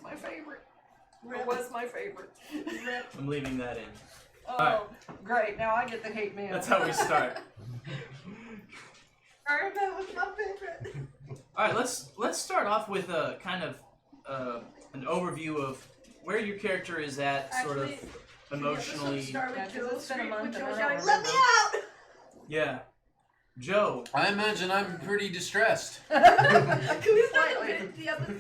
my favorite. It was my favorite. I'm leaving that in. Oh, right. Great. Now I get the hate mail. That's how we start. Arma was my favorite. All right, let's start off with a kind of an overview of where your character is at, sort of emotionally. Start with Joe. It's been a month. Let me out! Yeah, Joe. I imagine I'm pretty distressed. Can we start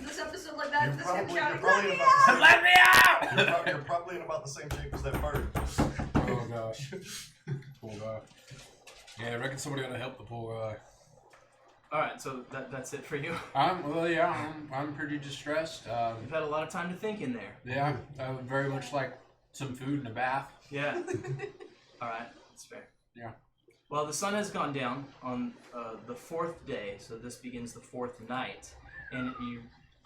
this episode like that? Just him shouting, Let me out! You're probably in about the same shape as that bird. Oh gosh. Poor guy. Yeah, I reckon somebody ought to help the poor guy. All right, so that's it for you. I'm pretty distressed. You've had a lot of time to think in there. Yeah, I would very much like some food and a bath. Yeah. All right, that's fair. Yeah. Well, the sun has gone down on the fourth day, so this begins the fourth night, and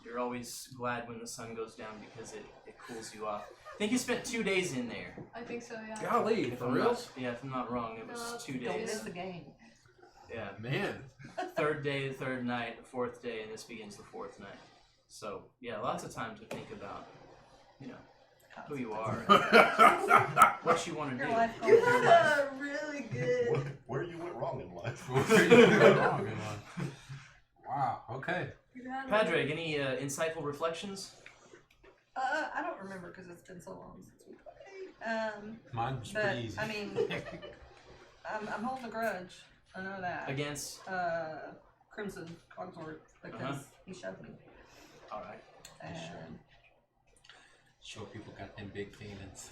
you're always glad when the sun goes down because it cools you off. I think you spent 2 days in there. I think so, yeah. Golly, for real? If I'm not wrong, it was 2 Don't miss days. the game. Yeah. Man. Third day, the third night, the fourth day, and this begins the fourth night. So, yeah, lots of time to think about, who you are and what you want to do. Your life You goals. had a really good... Where you went wrong in life. Wow, okay. Padraig, any insightful reflections? I don't remember because it's been so long since we played. Mine's But pretty easy. I mean, I'm holding a grudge. I know that. Against? Crimson Cogsworth because he shoved me. All right. And Sure, people got them big feelings.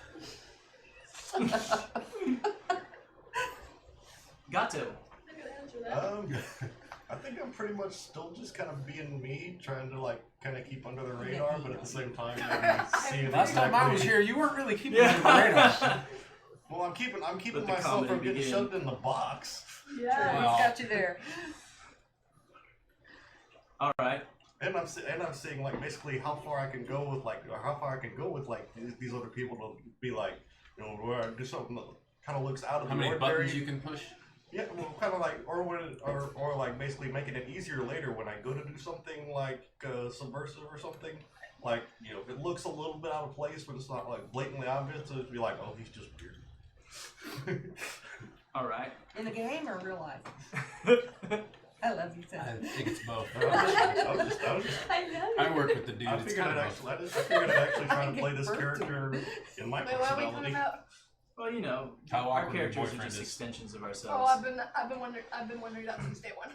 Gato. I think I'm pretty much still just kind of being me, trying to kind of keep under the radar, but at the same time, seeing Last time I was exactly- here, you weren't really keeping under the radar. Well, I'm keeping Let the myself comedy from getting begin. shoved in the box. Yeah. Wow. he's got you there. All right. And I'm seeing basically how far I can go with these other people to be where I do something that kind of looks out of How the many ordinary. buttons you can push? Yeah, well, kind of or basically making it easier later when I go to do something subversive or something. If it looks a little bit out of place, but it's not blatantly obvious, so it'd be oh, he's just weird. All right. In the game or real life? I love you, I Seth. think it's both. I was just I love you. I work with the dude. I It's figured kind I'd of actually try to play this character in my Wait, what are we talking personality. about? Well, how our awkward your characters are boyfriend just is. extensions of Oh, ourselves. I've been wondering that since day one.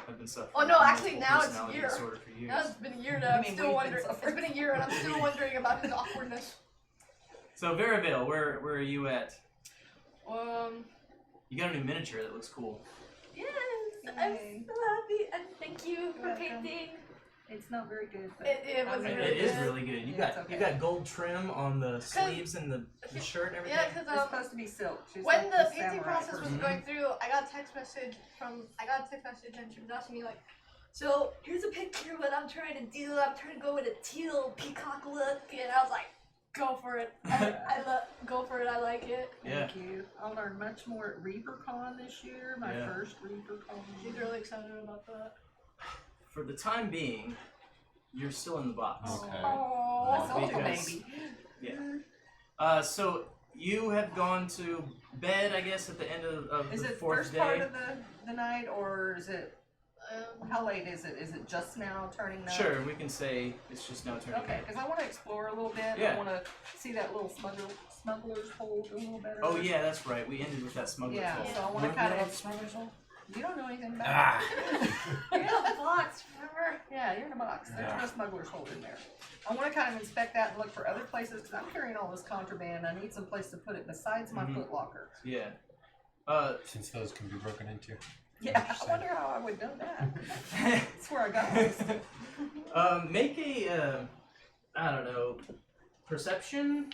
I've been suffering. Oh, no, from actually, multiple now it's a personality year. disorder for years. Now it's been a year and You I'm mean still we've been wondering. suffering? It's been a year and I'm still wondering about his awkwardness. So, Veravale, where are you at? Yay. You got a new miniature that looks cool. Yes, I'm so happy and thank you for welcome. painting. It's not very good, but It was I mean, really It is good. really good. You Yeah, got it's okay. you got gold trim on the sleeves and the shirt and everything. Yeah, because it's supposed to be silk. She's when like the this painting samurai process was person. going through, I got a text message and she was asking me so here's a picture of what I'm trying to do. I'm trying to go with a teal peacock look, and I was like, go for it. Go for it. I like it. Yeah. Thank you. I'll learn much more at ReaperCon this year. My Yeah. first ReaperCon. She's really excited about that. For the time being, you're still in the box. Okay. Oh, That's all, Because- baby. Yeah. So you have gone to bed, I guess, at the end of Is the it fourth first day. part of the night, or is it? How late is it? Is it just now turning night? Sure, we can say it's just now turning. Okay, night. because I want to explore a little bit. Yeah. I want to see that little smuggler's hole a little better. Oh yeah, that's right. We ended with that smuggler's Yeah, hole. so I want to You kind know of. about the smuggler's hole? You don't know anything about Ah. it. You're in a box, remember? Yeah, you're in a box. There's Yeah. no smuggler's hole in there. I want to kind of inspect that and look for other places because I'm carrying all this contraband. I need some place to put it besides my Mhm. foot locker. Yeah. Since those can be broken into. Yeah, I wonder how I would know that. That's where I got this. Make a I don't know, perception,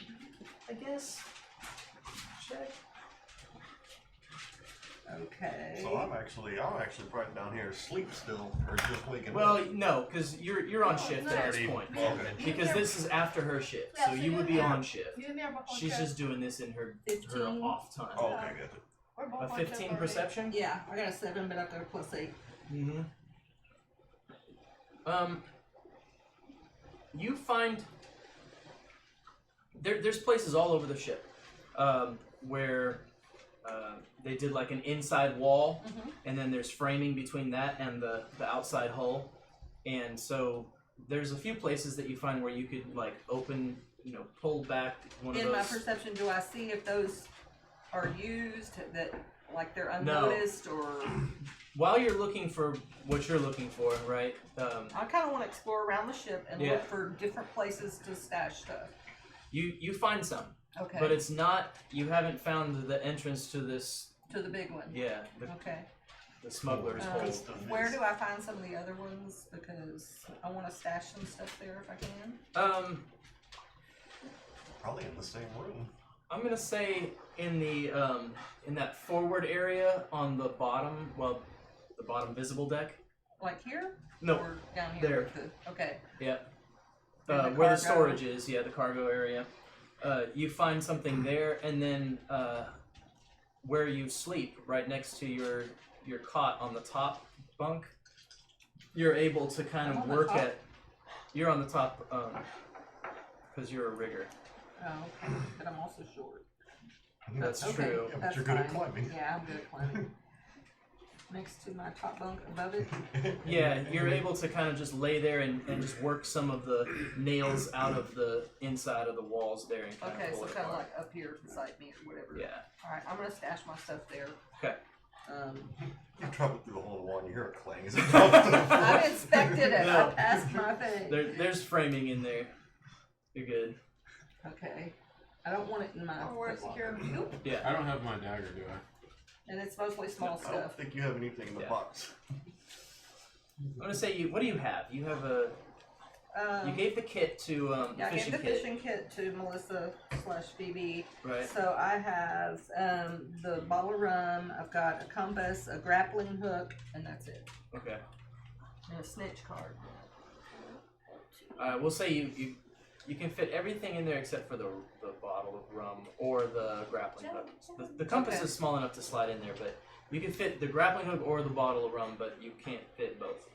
I guess. Check. Okay. So I'm actually probably down here asleep still, or just waking Well, up. no, because you're on No, shift no. at this Already point. Okay. Because this is after her shift, Yeah, so so you you would be have- on shift. You and me are both on She's shift. just doing this in her 15. off time. Oh, okay, good. We're both A on shift 15 already. perception? Yeah, I got a 7, but I've got a +8. Mm-hmm. you find there's places all over the ship where they did like an inside wall, and then there's framing between that and the outside hull, and so there's a few places that you find where you could like open, pull back one of In those. my perception, do I see if those are used, that like they're unnoticed, or While you're looking for what you're looking for, right? I kind of want to explore around the ship and Yeah. look for different places to stash stuff. You find some, Okay. but it's not. You haven't found the entrance to this. To the big one. Yeah, Okay. the smuggler's Um, hole. where do I find some of the other ones? Because I want to stash some stuff there if I can. Probably in the same room. I'm gonna say in the in that forward area on the bottom, the bottom visible deck. Like here? No, Or down here? there. with the- okay. yeah. In the Where the cargo. storage is, yeah, the cargo area. You find something there, and then where you sleep, right next to your cot on the top bunk, you're able to kind I'm of on the work top? at. You're on the top because you're a rigger. Oh, okay. But I'm also short. That's Okay, true. Yeah, but that's you're good at fine. climbing. Yeah, I'm good at climbing. Next to my top bunk above it. Yeah, you're able to kind of just lay there and just work some of the nails out of the inside of the walls there and kind Okay, of pull so it kind of apart. like up here beside me or whatever. Yeah. Alright, I'm gonna stash my stuff there. Okay. You travel through the hole in the wall and you hear a clang as it drops to the floor. I've inspected it. No. I passed my thing. There's framing in there. You're good. Okay. I don't want it in my Or where foot secure locker. view. Yeah. I don't have my dagger, do I? And it's mostly small I don't stuff. think you have anything in the Yeah. box. I'm gonna say what do you have? You have a. You Um, gave the kit to the yeah, I gave fishing the kit, fishing kit to Melissa / Phoebe. right? So I have the bottle of rum, I've got a compass, a grappling hook, and that's it. Okay. And a snitch card. We'll say you can fit everything in there except for the bottle of rum or the grappling hook. The compass Okay. is small enough to slide in there, but you can fit the grappling hook or the bottle of rum, but you can't fit both.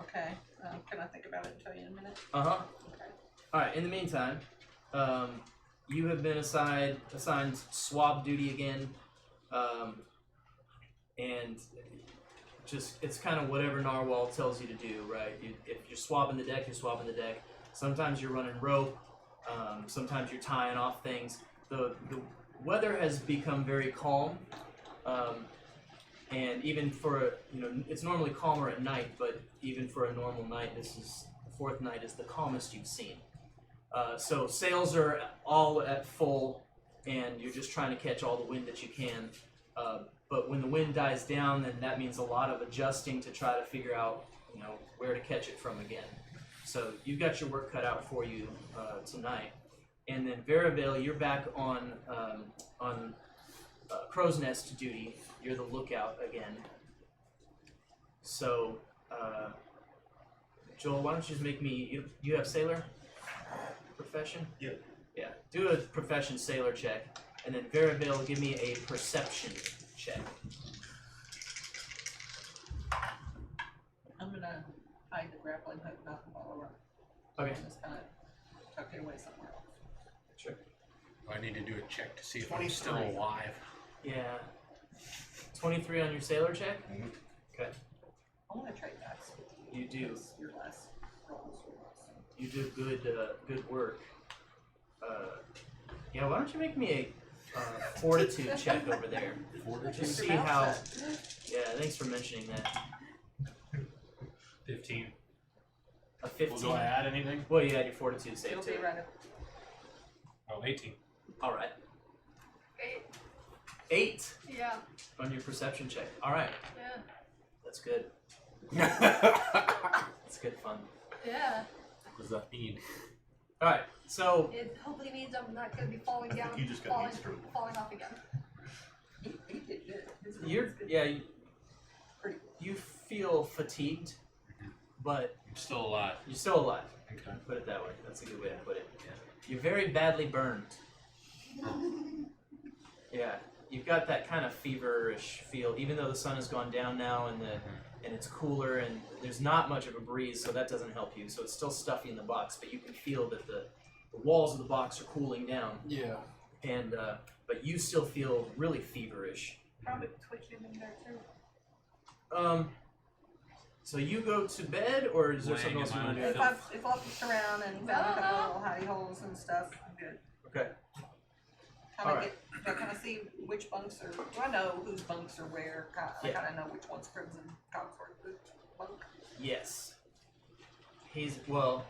Okay. Can I think about it and tell you in a minute? Uh-huh. Okay. Alright, in the meantime, you have been assigned swab duty again, and just, it's kind of whatever Narwhal tells you to do, right? If you're swabbing the deck, you're swabbing the deck. Sometimes you're running rope, sometimes you're tying off things. The weather has become very calm, and even for, it's normally calmer at night, but even for a normal night, the fourth night is the calmest you've seen. So sails are all at full, and you're just trying to catch all the wind that you can. But when the wind dies down, then that means a lot of adjusting to try to figure out, where to catch it from again. So you've got your work cut out for you tonight. And then Veravale, you're back on Crow's Nest duty. You're the lookout again. So, Joel, why don't you just make me, you have sailor profession? Yeah. Yeah, do a profession sailor check, and then Veravale, give me a perception check. I'm gonna hide the grappling hook, not the bottle of rum. Okay. And just kind of tuck it away somewhere else. Sure. I need to do a check to see if I'm still 23. alive. Yeah. 23 on your sailor check? Mhm. Okay. I want to trade dice with you. You do. because your last rolls were awesome. You do good work. Yeah, why don't you make me a fortitude check over there? Fortitude? Just see Keep your how. mouth shut. Yeah, thanks for mentioning that. 15. A 15. Well, do I add anything? Well, you had your fortitude save You'll to be it. right up. Oh, 18. All right. Okay. 8 Yeah. on your perception check. All right, Yeah. that's good. That's good fun. Yeah. What does that mean? All right, so It hopefully means I'm not gonna be falling down. you just got falling, heat stroke. falling off again. He did good. His you're was good. yeah Pretty. you feel fatigued, but I'm still alive. you're still alive. Okay. Put it that way. That's a good way to put it. Yeah. You're very badly burned. Yeah, you've got that kind of feverish feel, even though the sun has gone down now and and it's cooler, and there's not much of a breeze, so that doesn't help you. So it's still stuffy in the box, but you can feel that the walls of the box are cooling down. Yeah. And but you still feel really feverish. Probably twitching in there too. So you go to bed, or is there Laying something else you in want to my do? If I've looked around and found a couple little hidey holes and stuff, I'm good. Okay. Kind of Alright. do I kind of see which bunks are, do I know whose bunks are where? I Yeah. kind of know which one's Crimson Cogsworth bunk. Yes. He's well.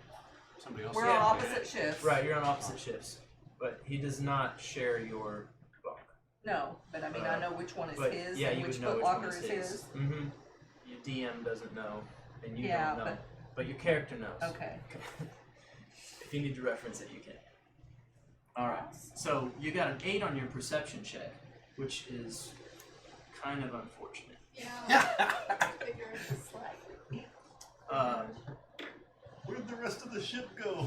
Somebody else. We're Yeah. on opposite shifts. Right, you're on opposite shifts, but he does not share your bunk. No, but I mean, I know which one is But his yeah, and you which would know which footlocker one is is his. Mm-hmm. Your DM doesn't know, and you Yeah, don't know, but your character knows. Okay. If you need to reference it, you can. All right. So you got an 8 on your perception check, which is kind of unfortunate. Yeah. I figure it's like. Where'd the rest of the ship go?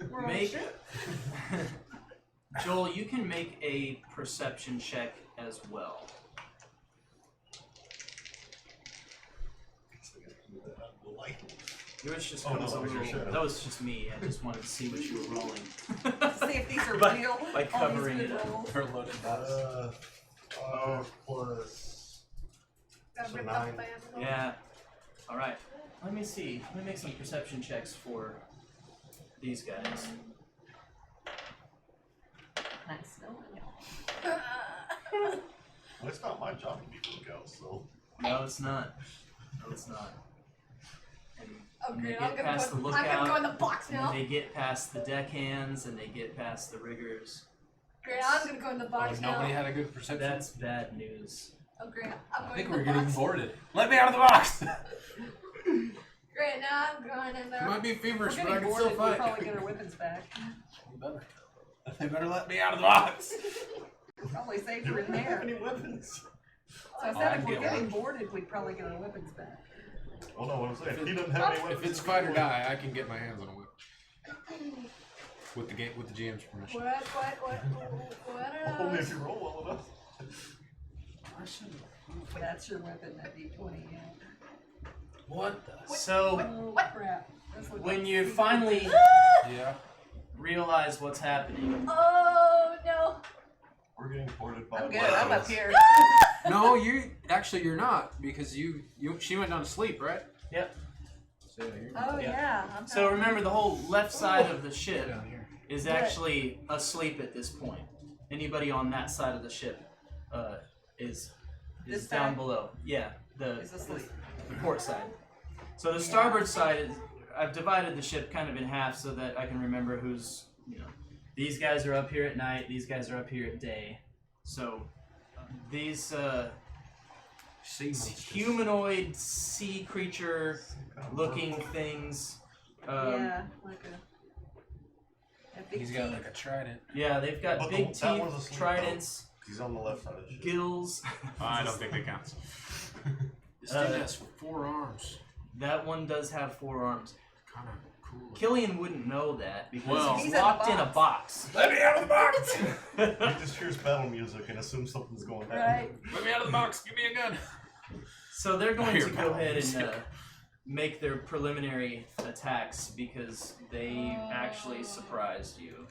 We're on Make ship. Joel, you can make a perception check as well. Yours just Oh, no, comes that a was your little. shadow. That was just me. I just wanted to see what you were rolling. See if these are By- real. by all these covering good it up. rolls. Her loaded box. 5 Got So ripped 9. off by Amazon. Yeah. All right. Let me see. Let me make some perception checks for these guys. Nice knowing y'all. Well, it's not my job to be lookout, so. No, it's not. No, it's not. And Oh, when they great. I'm get gonna past the go. I'm gonna go in lookout, the box and now. they get past the deckhands, and they get past the riggers. Great. I'm gonna go in the box now. Nobody had a good perception. That's bad news. Oh, great. I'm I going think in we're the getting box. boarded. Let me out of the box! Great. Now I'm going in It there. might be We're feverish, but I getting can still boarded, we'll fight. probably get our weapons back. They better let me out of the box. Probably safer Do we in have there. any weapons? So I I said if can we're get getting one. boarded, we'd probably get our weapons back. Oh no, what I'm saying. He doesn't have any weapons. If it's fight or die, I can get my hands on a whip. With the game, with the GM's permission. Only if you roll well enough. That's your weapon, that D20, yeah. What the? So What crap? That's what when that you stupid- finally Yeah. realize what's happening, Oh no. We're getting boarded by I'm good, I'm up weapons. here. No, you're not because she went down to sleep, right? Yep. So you're Oh yeah. I'm So not- remember, the whole left side of the ship down here. is Right. actually asleep at this point. Anybody on that side of the ship is This down side? below. Yeah, Is asleep. the port side. So the starboard side is. I've divided the ship kind of in half so that I can remember who's, these guys are up here at night, these guys are up here at day. So these Sea monsters. humanoid sea creature looking things. Yeah, like a big He's got teeth. like a trident. Yeah, they've got But big that one's teeth, asleep, tridents, He's on the left side of the ship. gills. I don't think that counts. This thing has 4 arms. That one does have 4 arms. Kind of cool. Killian wouldn't know that because Well- he's He's in a locked in a box. Let me out of the box! He just hears battle music and assumes something's going down. Right. Let me out of the box! Give me a gun! So they're going Hear to go battle ahead and music. make their preliminary attacks because they actually surprised you.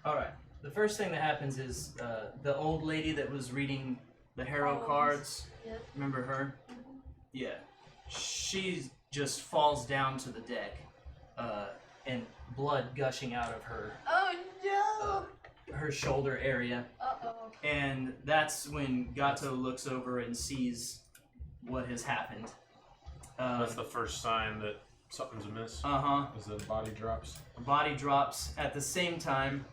Alright, the first thing that happens is the old lady that was reading the Harrow Oh, cards, Yep. remember her? Yeah. She just falls down to the deck and blood gushing out of her Oh her shoulder area. no. Uh-oh. And that's when Gato looks over and sees what has happened. That's the first sign that something's amiss. Uh-huh. As the body drops. Body drops. At the same time,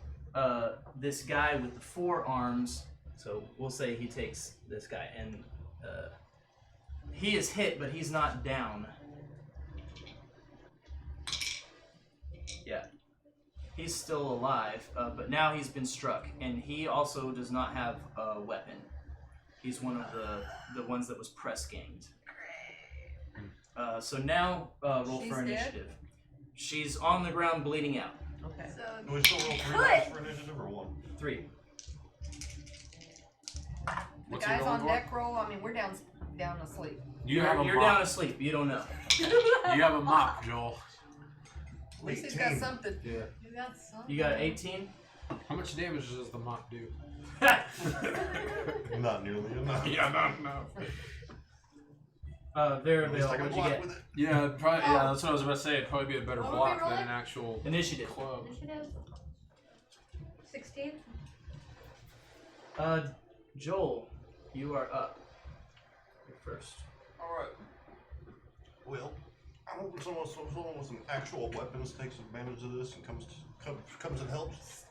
this guy with the 4 arms, so we'll say he takes this guy, and he is hit, but he's not down. Yeah. He's still alive, but now he's been struck, and he also does not have a weapon. He's one of the ones that was press ganged. So now roll She's for dead? initiative. She's on the ground bleeding out. Okay. So Do we still roll 3 Good. dice for initiative or 1? 3. The What's he guys rolling on for? deck roll. I mean, we're down asleep. You have a You're mop. down asleep. You don't know. You have a mop, Joel. At least he's got 18. something. Yeah. you got some. You got 18. How much damage does the mop do? Not nearly enough. Yeah, no. There, At least I Bill. can What'd you block get? with it. Yeah, probably. Yeah, that's what I was about to say. It'd probably be a better What were we block than rolling? an actual Initiative. club. Initiative. 16. Joel, you are up. You're first. Alright. Well, I'm hoping someone with some actual weapons takes advantage of this and comes and helps.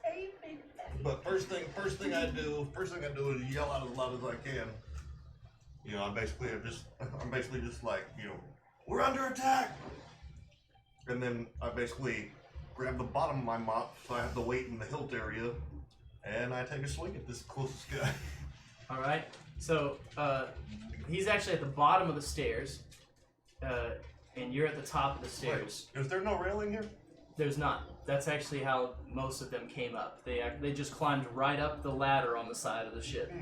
But first thing I do is yell out as loud as I can. You know, I'm basically just like, you know, we're under attack. And then I basically grab the bottom of my mop so I have the weight in the hilt area, and I take a swing at this closest guy. All right. So he's actually at the bottom of the stairs, and you're at the top of the stairs. Wait, is there no railing here? There's not. That's actually how most of them came up. They just climbed right up the ladder on the side of the ship.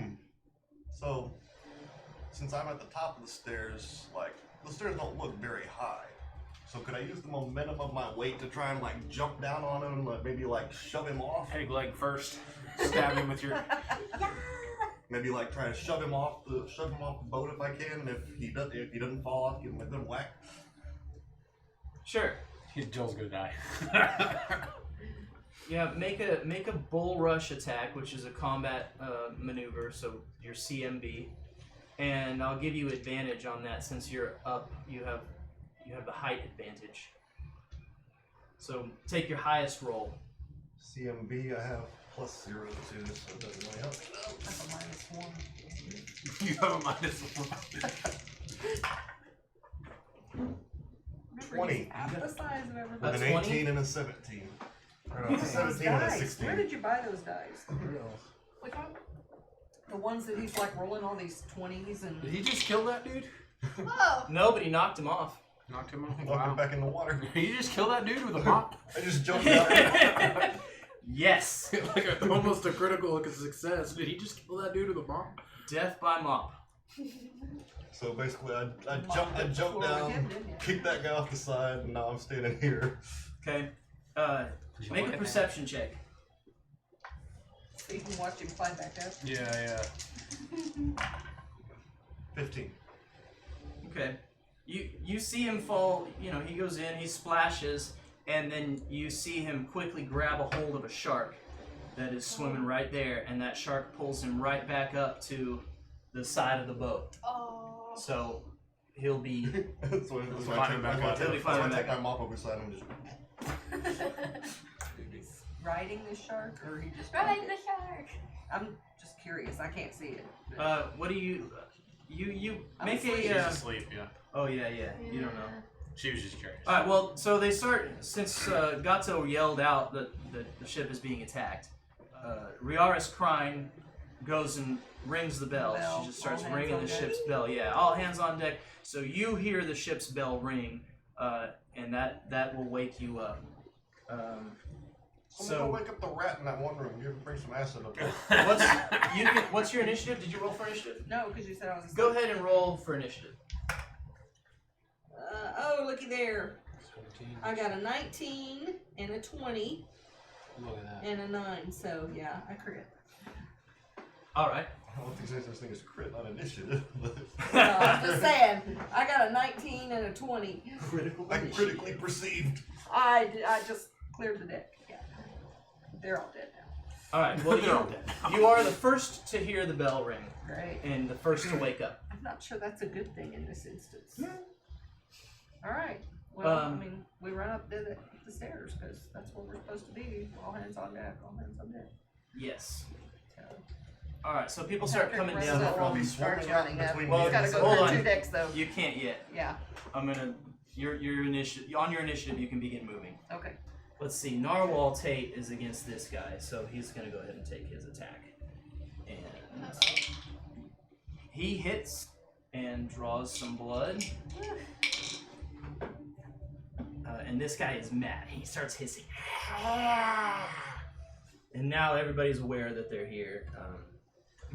So, since I'm at the top of the stairs, like, the stairs don't look very high. So could I use the momentum of my weight to try and, like, jump down on him and, like, maybe, like, shove him off? Peg leg first. Stab him with your. Maybe, like, try to shove him off the boat if I can, and if he doesn't fall off, give him a good whack. Sure. Joel's gonna die. Yeah. Make a bull rush attack, which is a combat maneuver. So your CMB, and I'll give you advantage on that since you're up. You have the height advantage. So take your highest roll. CMB, I have +0 too, so it doesn't really help. That's a -1. You have a -1. 20. Half the size of everybody. With That's an 20? 18 and a 17. Or no, Those it's a 17 and a dice. 16. Where did you buy those dice? Which one? The ones that he's like rolling all these 20s and. Did he just kill that dude? Oh. Nobody knocked him off. Knocked him off. Walking Wow. back in the water. Did you just kill that dude with a mop? I just jumped out. Yes. Like almost a critical success. Did he just kill that dude with a mop? Death by mop. So basically, I jumped Floor with down, him, didn't you? kicked that guy off the side, and now I'm standing here. Okay. Make a perception check. So you can watch him climb back up. Yeah. 15. Okay. You see him fall, you know, he goes in, he splashes, and then you see him quickly grab a hold of a shark that is swimming right there, and that shark pulls him right back up to the side of the boat. Oh. So he'll be That's why That's fine, I back take up. my mop over beside him and just. He's riding the shark, or he just. Riding the shark. I'm just curious. I can't see it. what do you I'm make asleep. She's a asleep, yeah. oh yeah, you don't know. She was just curious. Alright, well, so they start, since Gato yelled out that the ship is being attacked, Riaris crying goes and rings the bell. Bell. She just starts All hands ringing on the deck. ship's bell. Yeah, all hands on deck. So you hear the ship's bell ring, and that will wake you up. I'm gonna So wake up the rat in that one room. You ever bring some acid up there? what's your initiative? Did you roll for initiative? No, because you said I was asleep. Go ahead and roll for initiative. Oh, looky there. I got a 19 and a 20 Look at that. and a 9, so yeah, I crit. All right. I don't think there's such thing as crit on initiative. I'm just saying, I got a 19 and a 20. I'm critically perceived. I just cleared the deck. Yeah. They're all dead now. All right. Well, They're all dead. you are the first to hear the bell ring Great. and the first to wake up. I'm not sure that's a good thing in this instance. All right. Well, I mean, we run up the stairs because that's where we're supposed to be. All hands on deck. All hands on deck. Yes. So, All right. So people start coming Rest down of from. them starts swarming out running up. between Well, He's got to me go and hold through on. 2 decks though. You can't yet. Yeah. I'm gonna. Your initiative. On your initiative, you can begin moving. Okay. Let's see. Narwhal Tate is against this guy, so he's gonna go ahead and take his attack. And he hits and draws some blood. and this guy is mad. He starts hissing. And now everybody's aware that they're here.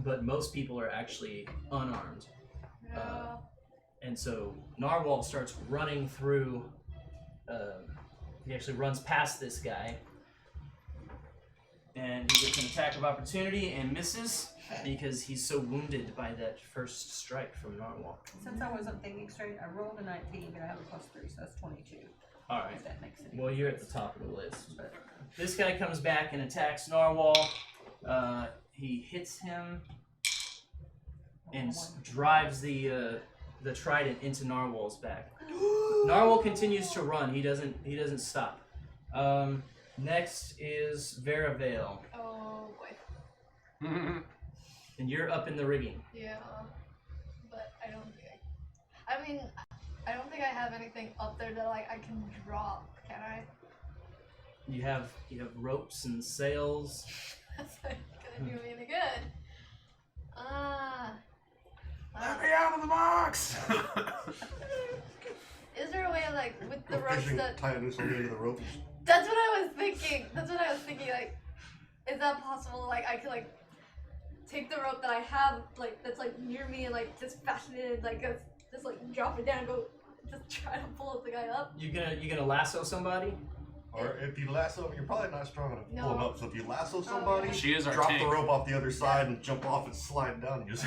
But most people are actually unarmed. And so Narwhal starts running through. He actually runs past this guy. And he gets an attack of opportunity and misses because he's so wounded by that first strike from Narwhal. Since I wasn't thinking straight, I rolled a 19, but I have a +3, so that's 22. Alright. If that makes any Well, you're at the top of the list. But this guy comes back and attacks Narwhal. He hits him and drives the trident into Narwhal's back. Narwhal continues to run. He doesn't stop. Next is Veravale. Oh boy. And you're up in the rigging. Yeah. But I don't think I don't think I have anything up there that like I can drop, can I? You have ropes and sails. That's not gonna do me any good. Let me out of the box! Is there a way like with the Go ropes fishing, that tie a noose on the end of the rope. That's what I was thinking. Like, is that possible? Like, I could like take the rope that I have, like that's like near me, and like just fasten it, like just like drop it down, and go, just try to pull the guy up. You gonna lasso somebody? Or if you lasso him, you're probably not strong enough to pull him No. up. So if you lasso somebody, She is our drop tank. the rope off the other side and jump off and slide down. And just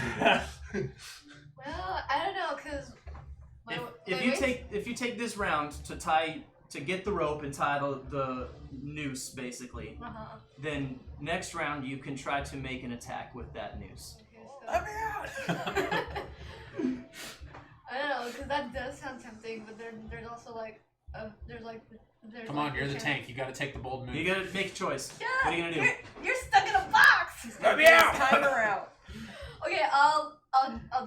Well, I don't know, cause If you take this round to get the rope and tie the noose basically, then next round you can try to make an attack with that noose. Let me out. I don't know, cause that does sound tempting, but there's also like Come on, you're the tank. You gotta take the bold move. You gotta make a choice. Yeah, What are you gonna do? You're stuck in a box. Let me out! Timer out. Okay, I'll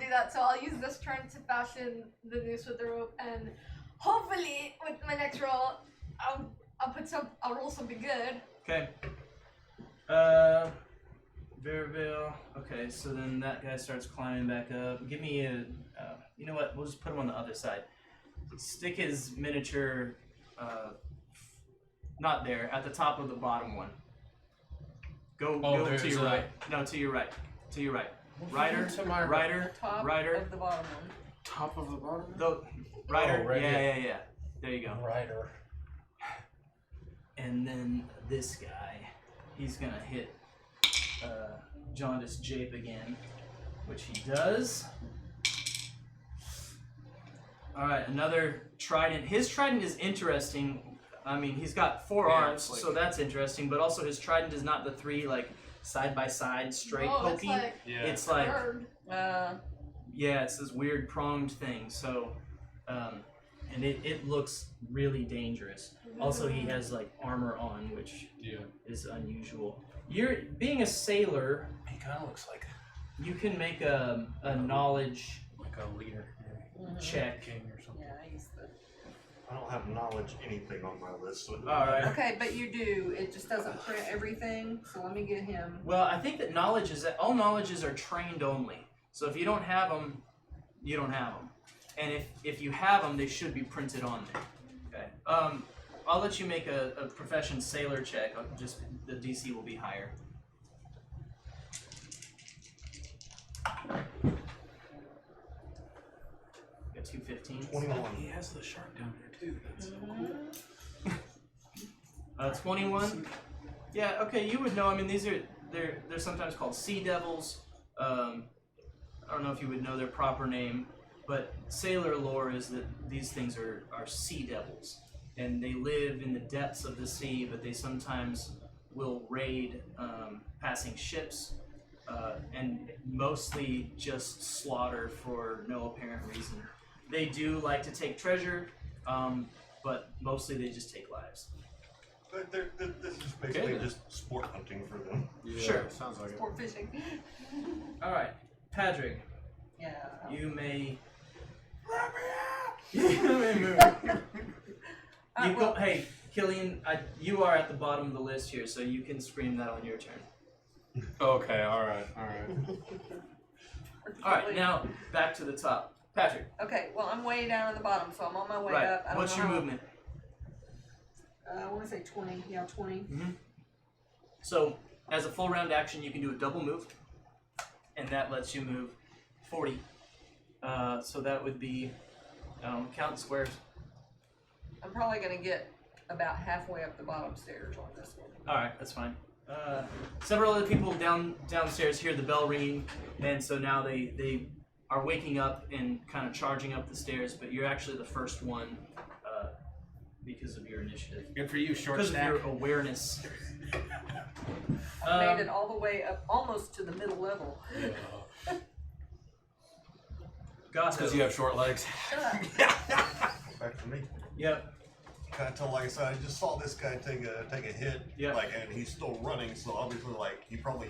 do that. So I'll use this turn to fashion the noose with the rope, and hopefully with my next roll, I'll roll something good. Okay. Veravale. Okay, so then that guy starts climbing back up. Give me a. You know what? We'll just put him on the other side. Stick his miniature. Not there. At the top of the bottom one. Go to your right. No, to your right. To your right. Rider. To my Rider. Top Rider. of the bottom one. Top of the bottom? Rider. Oh, right here. Yeah. There you go. Rider. And then this guy, he's gonna hit Jaundice Jape again, which he does. Alright, another trident. His trident is interesting. I mean, he's got 4 arms, it's like- so that's interesting, but also his trident is not the 3, like, side-by-side, straight Oh, pokey. It's like, bird. yeah, it's this weird pronged thing, so, and it looks really dangerous. Also, he has, like, armor on, which is unusual. Being a sailor, He kind of looks like you can make a knowledge a leader. check. King or something. Yeah, he's the. I don't have knowledge anything on my list. So Alright. Okay, but you do. It just doesn't print everything. So let me get him. Well, I think that all knowledges are trained only. So if you don't have them, you don't have them. And if you have them, they should be printed on there. Okay. I'll let you make a profession sailor check. The DC will be higher. Got 2 15s. 21. He has the shark down there too. That's so cool. 21. Yeah. Okay. You would know. I mean, they're sometimes called sea devils. I don't know if you would know their proper name, but sailor lore is that these things are sea devils, and they live in the depths of the sea, but they sometimes will raid passing ships, and mostly just slaughter for no apparent reason. They do like to take treasure, but mostly they just take lives. But this is basically just sport hunting for them. Yeah, Sure. Sounds like it. Sport fishing. All right, Patrick, Yeah. you may. Let me out! You may move. You well, go, hey, Killian, you are at the bottom of the list here, so you can scream that on your turn. Okay, alright. Alright, now back to the top. Patrick, Okay, well, I'm way down at the bottom, so I'm on my way right. up. I don't What's know your how- movement? I want to say 20. Yeah, 20. Mm-hmm. So, as a full round action, you can do a double move, and that lets you move 40. So that would be, count squares. I'm probably going to get about halfway up the bottom stairs on this one. Alright, that's fine. Several other people downstairs hear the bell ringing, and so now they are waking up and kind of charging up the stairs, but you're actually the first one because of your initiative. Good for you, short Because of stack. your awareness. Made it all the way up, almost to the middle level. Got Because you have short legs. Shut up. Back to me. Yep. Kind of tell, like I said, I just saw this guy take a hit, Yeah. like, and he's still running. So obviously, like, he probably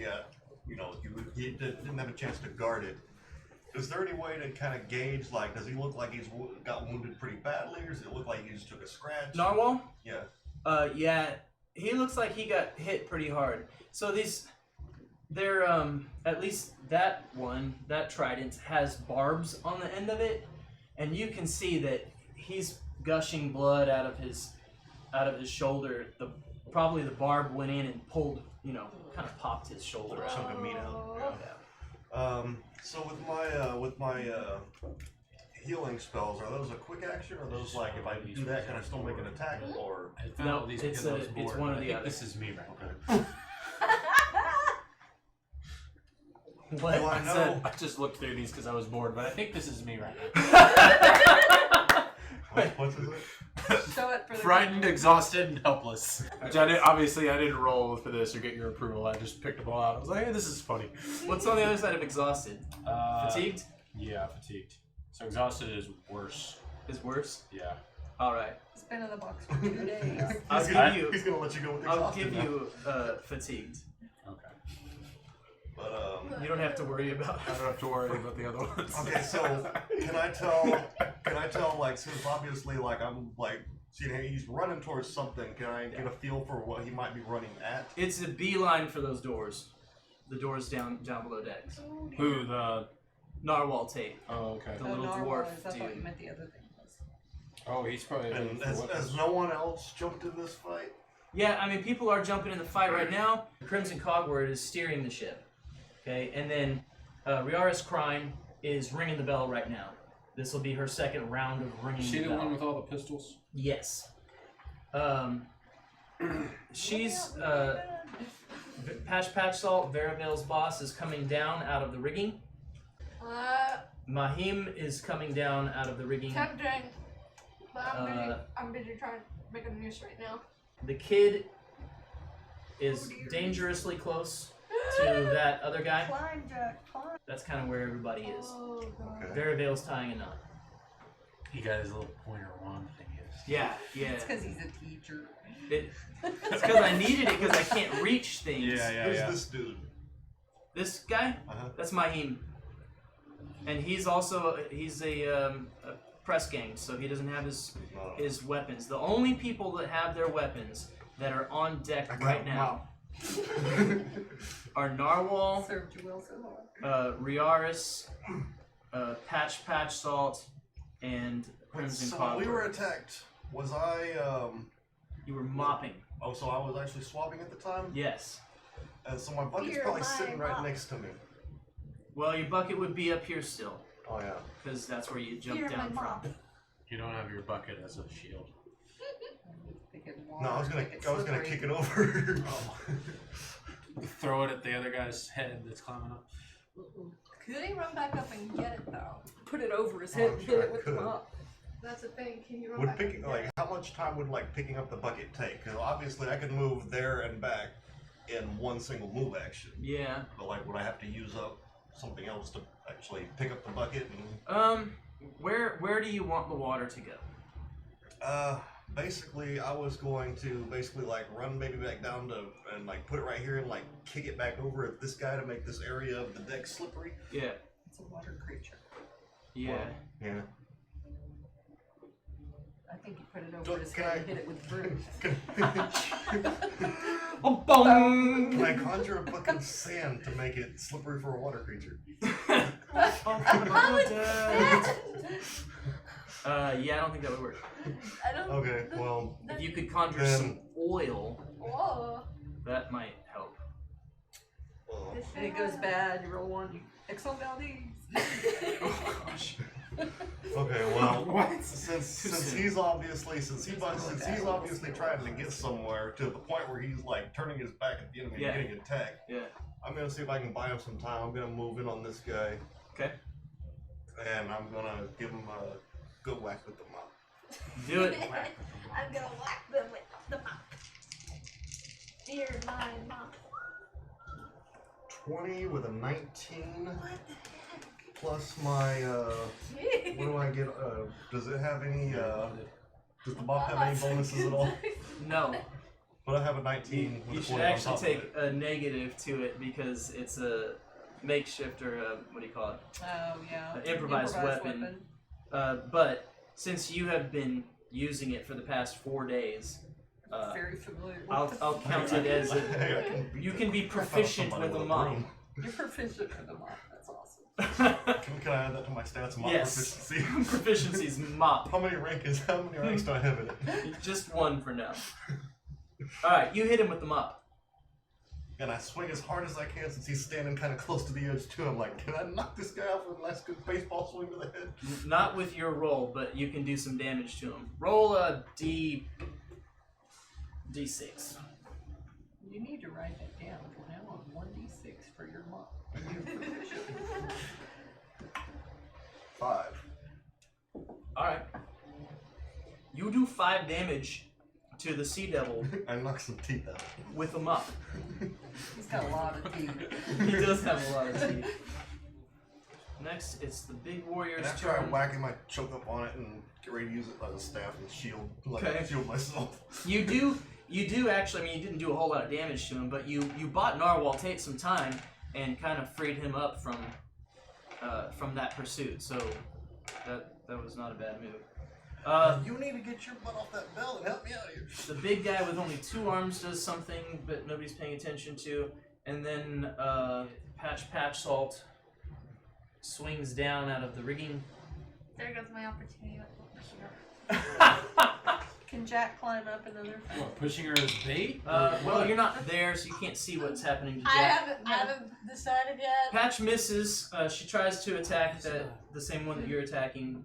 he didn't have a chance to guard it. Is there any way to kind of gauge, like, does he look like he's got wounded pretty badly, or does it look like he just took a scratch? Narwhal? Yeah. Yeah, he looks like he got hit pretty hard. So they're at least that trident has barbs on the end of it, and you can see that he's gushing blood out of his shoulder. Probably the barb went in and pulled, kind of popped his shoulder A out. chunk of meat out. So with my healing spells, are those a quick action, or are those like if I do that, can I still make an attack, or? No, it's one or the other. This is me right now. Okay. What? Do I I know? said I just looked through these because I was bored, but I think this is me right now. What's it? Show it for the Frightened, exhausted, and helpless. Which I didn't roll for this or get your approval. I just picked them all out. I was like, hey, this is funny. What's on the other side of exhausted? Fatigued Yeah, fatigued. So exhausted is worse. is worse. Yeah. All right. It's been in the box for 2 days. I'll give you. He's gonna let you go with I'll exhausted give now. you fatigued. Okay. But You don't have to worry about. I don't have to worry about the other ones. okay, so can I tell like, since obviously like I'm like seeing he's running towards something, can I get a feel for what he might be running at? It's a beeline for those doors. The doors down below decks. Who the? Narwhal tape. Oh, okay. The little narwhal dwarf is, I thought dude. you meant the other thing was. Oh, he's probably. And has no one else jumped in this fight? Yeah, I mean, people are jumping in the fight right now. Crimson Cogword is steering the ship. Okay, and then Riaris Crine is ringing the bell right now. This will be her second round of ringing Is she the the bell. one with all the pistols? Yes. She's Patch Salt, Veravale's boss, is coming down out of the rigging. Mahim is coming down out of the rigging. Tempting. But I'm busy trying to make a noose right now. The kid is dangerously close to that other guy. Climb, Jack, climb. That's kind of where everybody is. Oh, God. Okay. Veravale's tying a knot. He got his little pointer wand thing. Yeah, yeah. It's because he's a teacher. It's because I needed it because I can't reach things. Who's this dude? This guy? Uh-huh. That's Mahim. And he's a press gang, so he doesn't have his weapons. The only people that have their weapons that are on deck right now are Narwhal, Served you well so hard. Riaris, Patch Salt, and Crimson So Cogword. when we were attacked, was I You were mopping. oh, so I was actually swapping at the time? Yes. And so my bucket's Here, probably my sitting right mop. next to me. Well, your bucket would be up here still, Oh yeah. because that's where you jumped Here, my down mop. from. You don't have your bucket as a shield. No, I was gonna slippery. kick it over. Throw it at the other guy's head that's climbing up. Could he run back up and get it though? Put it over his Oh, head I'm and sure hit I it with could. the mop. That's the thing. Can you run Would back up picking and get it? how much time would like picking up the bucket take? Because obviously I could move there and back in one single move action. Yeah. But like, would I have to use up something else to actually pick up the bucket? And Where do you want the water to go? basically I was going to like run maybe back down to and like put it right here and like kick it back over at this guy to make this area of the deck slippery. Yeah. It's a water creature. Yeah. Yeah. I think you put it So, over his can head I- and hit it with the broom. Oh, boom! Can I conjure a bucket of sand to make it slippery for a water creature? Yeah, I don't think that would work. I don't. Okay, well, If you could conjure Then- some oil, Whoa. that might help. This And it goes bad, you roll one, you Exxon Valdez. Oh gosh. okay, well, What? since he's obviously trying to get somewhere to the point where he's like turning his back at the enemy Yeah. and getting attacked. Yeah. I'm gonna see if I can buy him some time. I'm gonna move in on this guy. Okay. And I'm gonna give him a good whack with the mop. Do it. I'm gonna whack them with the mop. Here's my mop. 20 with a 19 What the heck? plus my what do I get? Does it have any? Does the mop have any bonuses at all? No. But I have a 19 with You a should 20 on actually top of take it. a negative to it because it's a makeshift or a, what do you call it? Oh, yeah. An improvised weapon. But since you have been using it for the past 4 days, Very familiar. I'll count it as Hey, you can be proficient with a mop. You're proficient with the mop. That's awesome. Can I add that to my stats? Mop Yes. proficiency. Proficiency's mop. How many ranks do I have in it? Just one for now. Alright, you hit him with the mop. And I swing as hard as I can since he's standing kind of close to the edge too. I'm like, can I knock this guy off with a nice good baseball swing to the head? Not with your roll, but you can do some damage to him. Roll a D6. You need to write that down from now on. 1d6 for your mop. You're proficient. 5. Alright. You do 5 damage to the Sea Devil I knock some teeth out. with a mop. He's got a lot of teeth. He does have a lot of teeth. Next, it's the big warrior's And after I turn. whack him, I choke up on it and get ready to use it as a staff and shield, Okay. shield myself. You do actually, I mean, you didn't do a whole lot of damage to him, but you bought Narwhal Tate some time and kind of freed him up from that pursuit, so that was not a bad move. You need to get your butt off that bell and help me out here. The big guy with only 2 arms does something, but nobody's paying attention to, and then Patch Salt swings down out of the rigging. There goes my opportunity. Can Jack climb up another? What, pushing her as bait? Well, you're not there, so you can't see what's happening to I Jack. haven't decided yet. Patch misses. She tries to attack the same one that you're attacking.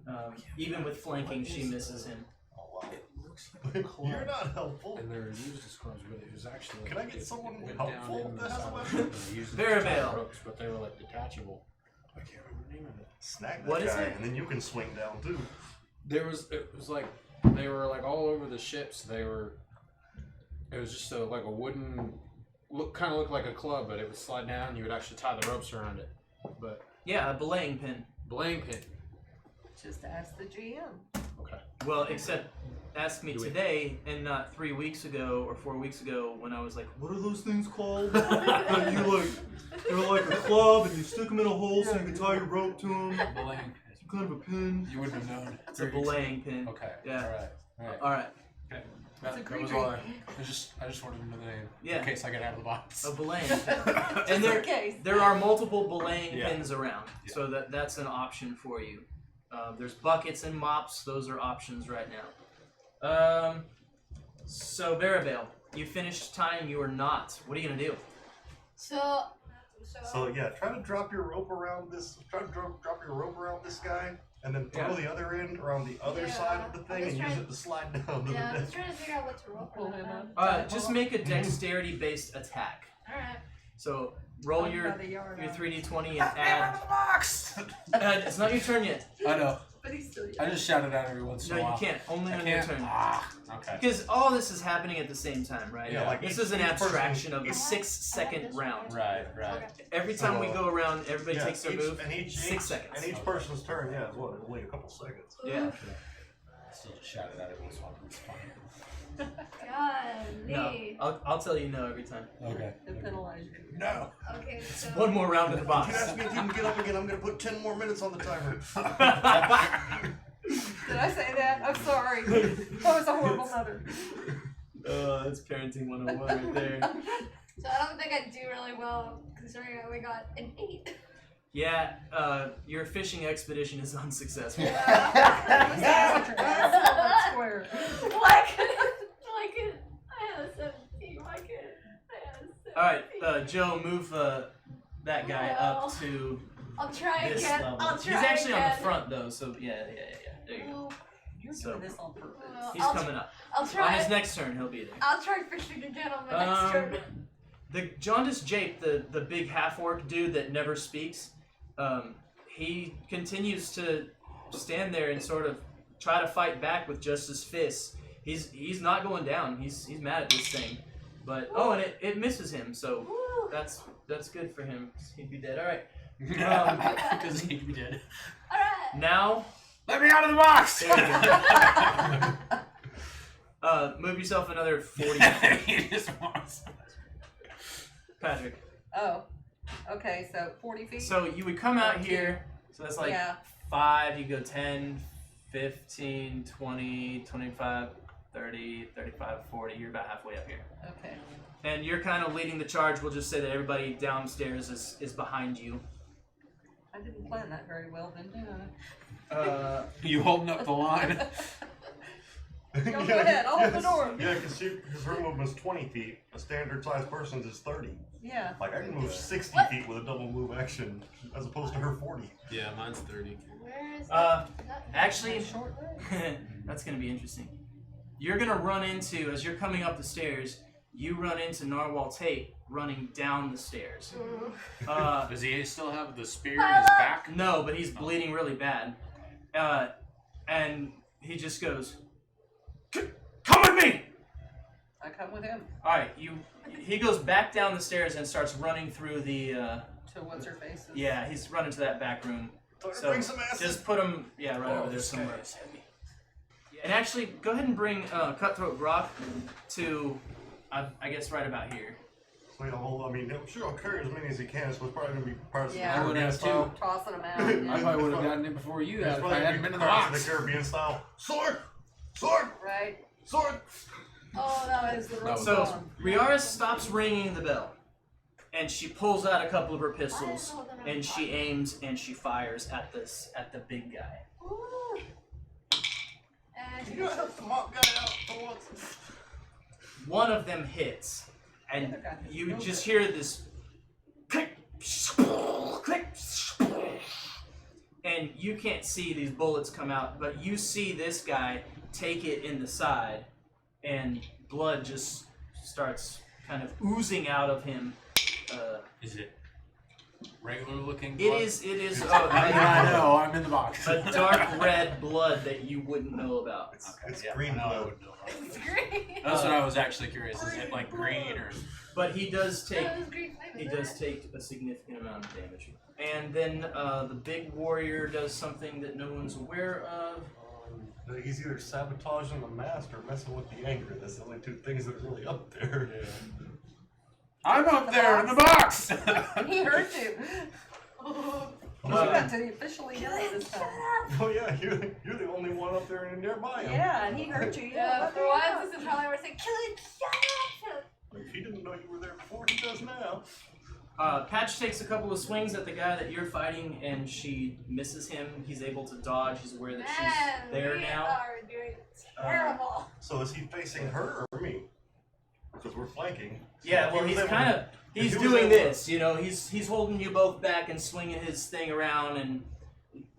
Even with flanking, she misses him. Oh, wow. It looks like a club. You're not helpful. And they're used as clubs, but it was actually. Can I get someone went helpful down in that has a the weapon? side. They used them to tie Verabale. ropes, but they were like detachable. I can't remember the name of it. Snag that What is guy, it? and then you can swing down too. It was like they were like all over the ships. It was just like a wooden, kind of looked like a club, but it would slide down. You would actually tie the ropes around it. But Yeah, a belaying pin. belaying pin. Just ask the GM. Okay. Well, except ask me Do it. today and not 3 weeks ago or 4 weeks ago when I was like, what are those things called? And you like, they're like a club and you stick them in a hole so you can tie your rope to them. Belaying. Kind of a pin. You wouldn't have known. It's a belaying pin. Okay. Yeah. All right. All right. Okay. It's a That was all. I just wanted to know the name. Yeah. In case I get out of the box. A belaying pin. And Just in case. there are multiple belaying Yeah. pins around, Yeah. so that's an option for you. There's buckets and mops; those are options right now. So Verabale, you finished tying. You are not. What are you gonna do? So So yeah, try to drop your rope around this. Try to drop your rope around this guy, and then throw Yeah. the other end around the other Yeah, side of the I'm thing, just and use trying- it to slide down to yeah, I'm the just deck. trying to figure out what to roll for Pull that him now. up. Just make a dexterity-based attack. Alright. So roll I'm your about a yard out. 3d20 and add. box. It's not your turn yet. I know. But he's still I just shout it out every once in No, a while. you can't. Only I on your can't. turn. Ah. Okay. Because all this is happening at the same time, right? Yeah, like This each- is an each person- abstraction of a each- 6-second round. Right. Okay. Every time we So, go around, everybody Yeah, takes their each- move. and each 6 seconds. And each person's turn, yeah, is what? It'll wait a couple seconds. Yeah. I still just shout it out every once in a while. It's fine. Golly. No, I'll tell you no every time. Okay. It penalize you. No. Okay, so One more round in the If box. you ask me if you can get up again, I'm gonna put 10 more minutes on the timer. Did I say that? I'm sorry. That was a horrible mother. That's parenting 101 right there. So I don't think I do really well considering I only got an 8. Yeah, your fishing expedition is unsuccessful. Square. Why couldn't I had a 17? Why couldn't I had a 17? Alright, Joe, move that guy up to I'll try this again. level. I'll He's try actually again. on the front though, so yeah. There you go. You're So- doing this on purpose. He's I'll coming up. I'll On try. his next turn, he'll be there. I'll try fishing again on my next turn. The jaundiced Jape, the big half-orc dude that never speaks, he continues to stand there and sort of try to fight back with just his fists. He's not going down. He's mad at this thing, but and it misses him. So Woo. that's good for him. He'd be dead. All right. Because he'd be dead. Alright. Now, Let me out of the box! move yourself another 40. He just wants- Patrick. Oh. Okay, so 40 feet? So you would come out here. So that's like yeah. 5, you go 10, 15, 20, 25, 30, 35, 40. You're about halfway up here. Okay. And you're kind of leading the charge. We'll just say that everybody downstairs is behind you. I didn't plan that very well then, did I? You holding up the line? Go ahead, I'll hold the door. Yeah, because his room movement is 20 feet. A standard sized person's is 30. Yeah. Like, I can move 60 feet with a double move action, as opposed to her 40. Yeah, mine's 30. Where is Actually, Short leg? that's going to be interesting. You're going to run into, as you're coming up the stairs, you run into Narwhal Tate running down the stairs. Does he still have the spear in his back? No, but he's bleeding really bad. And he just goes, "Come with me!" I come with him Alright, he goes back down the stairs and starts running through the, to what's her face. yeah, he's running to that back room. So Bring some acid. just put him, right over there somewhere. And actually, go ahead and bring Cutthroat Brock to, I guess, right about here. So, you know, I mean, I'm sure I'll carry as many as he can, so it's probably going to be parts Yeah. of the I would Caribbean have style. too. Tossing them out. I Yeah. probably would have gotten it before you It's had if I probably hadn't gonna been be in the parts of box. the Caribbean style. Sword! Sword! Right. Sword! Oh, that was Is the That rope was So on? Riara stops ringing the bell, and she pulls out a couple of her pistols, and she aims and she fires at the big guy. Ooh. And You gotta help the mock guy out for once. One of them hits, and The other guy has you no just good. hear this click, click, and you can't see these bullets come out, but you see this guy take it in the side, and blood just starts kind of oozing out of him. Is it regular looking? It is I know, I'm in the box. a dark red blood that you wouldn't know about. It's Yeah, green I know I blood. wouldn't know. it's green. That's what I was actually curious. Is it like green or? But he does take That was green flame, he isn't does it? take a significant amount of damage. And then the big warrior does something that no one's aware of. He's either sabotaging the mast or messing with the anchor. That's the only two things that are really up there. I'm up there in the box. He hurt you. Oh, You got to officially hear it this time. Oh yeah, you're the only one up there and nearby him. Yeah, and he hurt you. yeah, What for the once, hell? this is probably where I say, Killian, shut up! If he didn't know you were there before, he does now. Patch takes a couple of swings at the guy that you're fighting, and she misses him. He's able to dodge. He's aware that she's there we now. are doing terrible. So is he facing her or me? Because we're flanking. So Yeah, if well, he was he's able kind to- of if he's he was doing able to- this. You know, he's holding you both back and swinging his thing around and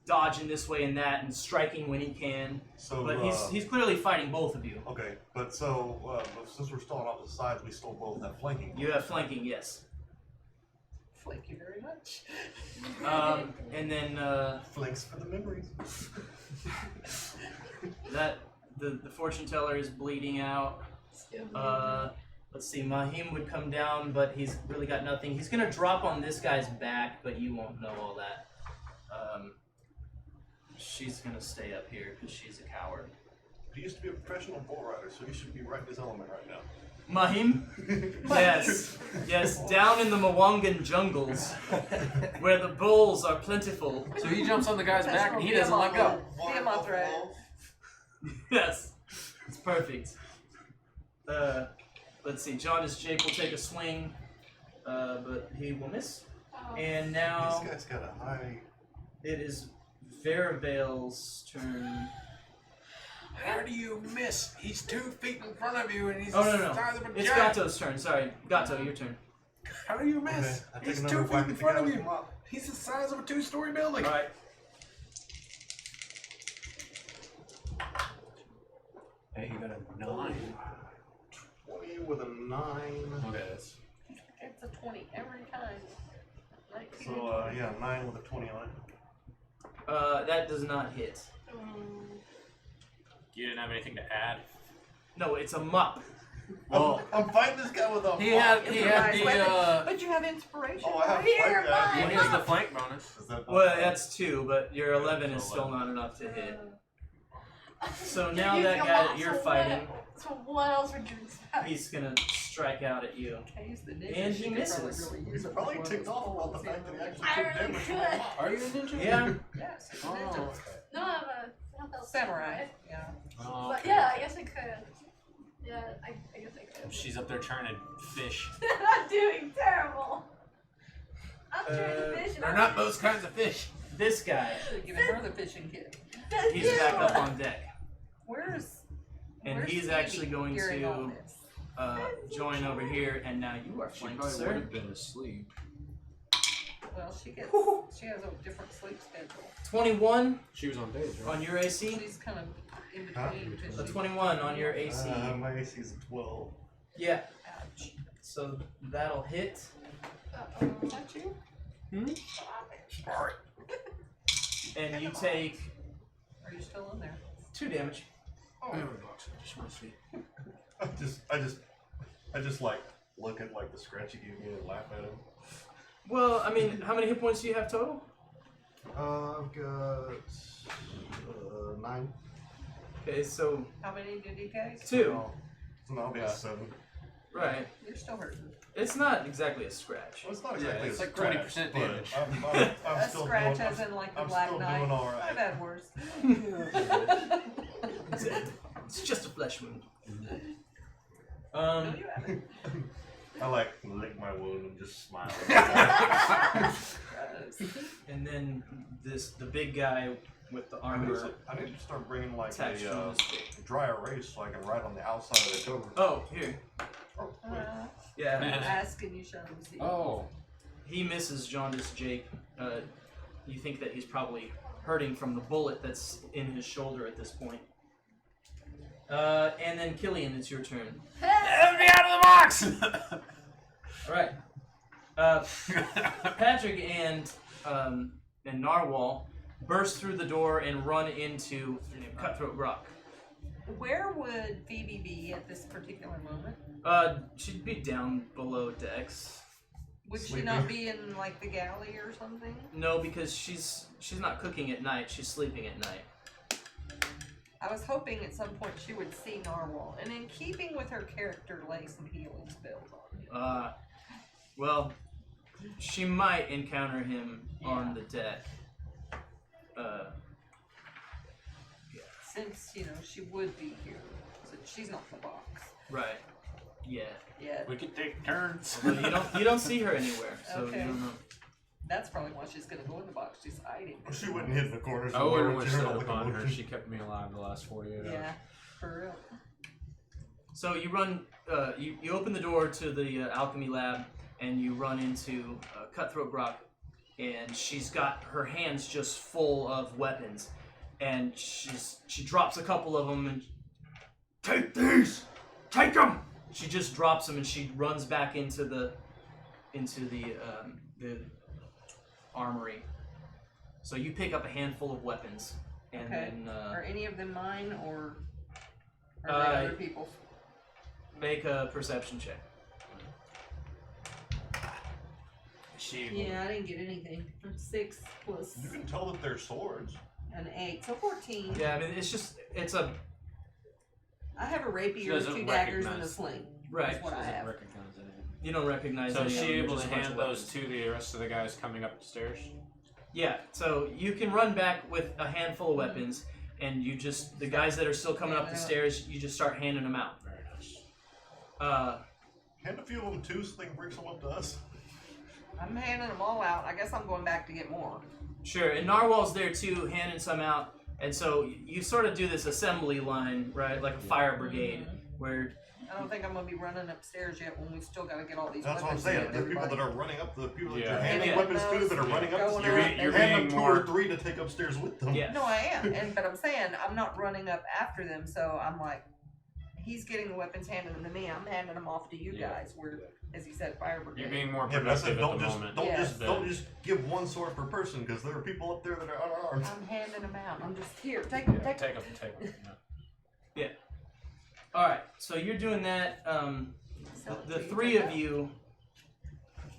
dodging this way and that and striking when he can. So, But he's clearly fighting both of you. okay, but so since we're still on opposite sides, we still both have flanking. You have flanking, yes. Thank you very much. And then Flanks for the memories. that the fortune teller is bleeding out. Let's see, Mahim would come down, but he's really got nothing. He's gonna drop on this guy's back, but you won't know all that. She's gonna stay up here because she's a coward. He used to be a professional bull rider, so he should be right in his element right now. Mahim? Yes, down in the Mwangan jungles, where the bulls are plentiful. So he jumps on the guy's back and he doesn't let go. Behemoth right. Yes, it's perfect. Let's see, Jaundiced Jake will take a swing, but he will miss. And now This guy's got a high. it is Veravel's turn. How do you miss? He's 2 feet in front of you and he's Oh, the no. size of a It's giant. Gato's turn. Sorry, Gato, your turn. How do you miss? I take He's another 2 feet whack in at the front guy of with you. the mop. He's the size of a 2-story building. All right. Hey, you got a 9. 20 with a 9. Okay, that's. It's a 20 every time. 19 So, yeah, 9 with a 20 on it. That does not hit. You didn't have anything to add. No, it's a mop. Well, I'm fighting this guy with a he mop. had the But you have inspiration. Oh, I have Here, flank that. mine. he has the flank bonus. Is that Well, that's 2, but your 11 is still not enough to hit. So now You're that using a guy mop, that you're so fighting, So what else would you expect? he's gonna strike out at you. Okay, he's the ninja. And She he could probably misses. really use He's it probably with ticked one off of about the those fact that he poles. actually I took really damage from could. a mop. Are you a ninja? Yeah. Yes, he's a Oh, ninja. okay. No, I'm a Samurai. Yeah. Oh, But okay. yeah, I guess I could. Yeah, I guess I could. She's up there trying to fish. I'm doing terrible. I'm trying to fish. and They're I'm not doing- those kinds of fish. This guy, Should have given her the fishing kit. That's he's you. back up on deck. Where's And where's he's Phoebe actually going during all to this? join over here, and now you are She flanked, probably would sir. have been asleep. Well, she has a different sleep schedule. 21 She was on days, right? on your AC. She's kind of in Huh? between. A because she- 21 on your AC. My AC's a 12. Yeah. Ouch. So that'll hit. Is that you? And you take Are you still in there? 2 damage. Memory box. I just want to see. I just like look at like the scratch he gave me and laugh at him. Well, I mean, how many hit points do you have total? I've got 9. Okay, so How many did he take? 2. So now I'll be at 7. Right. You're still hurting. It's not exactly a scratch. Well, it's not exactly it's a like scratch, 20% but damage. I'm A still scratch doing, as in like the I'm Black still Knight. doing all I've right. had worse. It's just a flesh wound. No, you haven't. I like lick my wound and just smile. And then the big guy with the I need armor to start bringing like attached to a his dick. dry erase so I can write on the outside of the cover. Oh, here. Oh, wait. Yeah. Ask and you shall receive. Oh. He misses Jaundice Jake. You think that he's probably hurting from the bullet that's in his shoulder at this point. And then Killian, it's your turn. Let me out of the box! All right. Patrick and Narwhal burst through the door and run into Cutthroat Rock. Where would Phoebe be at this particular moment? She'd be down below decks. Would she Sleeping. not be in like the galley or something? No, because she's not cooking at night. She's sleeping at night. I was hoping at some point she would see Narwhal, and in keeping with her character, lay some healing spells on him. Well, she might encounter him on the deck. Since, you know, she would be here. So she's not in the box. Right. Yeah. Yeah. We could take turns. Although you don't see her anywhere, so Okay. you don't know. That's probably why she's gonna go in the box. She's hiding. She wouldn't hit in the corners. I wouldn't when wish she heard that all the upon her. commotion. She kept me alive the last 48 hours. Yeah, for real. So you run, you open the door to the alchemy lab, and you run into Cutthroat Rock, and she's got her hands just full of weapons, and she drops a couple of them and take these, take them. She just drops them and she runs back into the armory. So you pick up a handful of weapons, and Okay. then Are any of them mine or are Uh, they other people's? make a perception check. Yeah, I didn't get anything. 6 plus You can tell that they're swords. an 8, so 14. Yeah, I mean it's a I have a She rapier, doesn't 2 daggers, and a recognize- sling. right. That's what I Doesn't have. recognize anything. You don't recognize. So any is of she them, able just to a bunch hand of those weapons. to the rest of the guys coming up the stairs? Yeah, so you can run back with a handful of weapons, and you just the guys that are still coming up the stairs, you just start handing them out. Very nice. Uh, Hand a few of them too so they can bring some up to us. I'm handing them all out. I guess I'm going back to get more. Sure, and Narwhal's there too, handing some out. And so you sort of do this assembly line, right? Like a fire brigade, where... I don't think I'm going to be running upstairs yet when we still got to get all these That's what I'm weapons saying. in The people everybody. that are running up, the people that Yeah. are handing Yeah. weapons to, that are running up the Going stairs, out. You're hand being them 2 more- or 3 to take upstairs with them. Yeah. No, I am. But I'm saying I'm not running up after them, so I'm like, he's getting the weapons, handing them to me. I'm handing them off to you Yeah. guys. We're, as he said, fire brigade. You're being more Yeah, but I said productive at don't the just moment. Yes. don't just give one sword per person because there are people up there that are unarmed. I'm handing them out. I'm just here. Take them. Yeah, Take them. take them. All right, so you're doing that. The 3 of you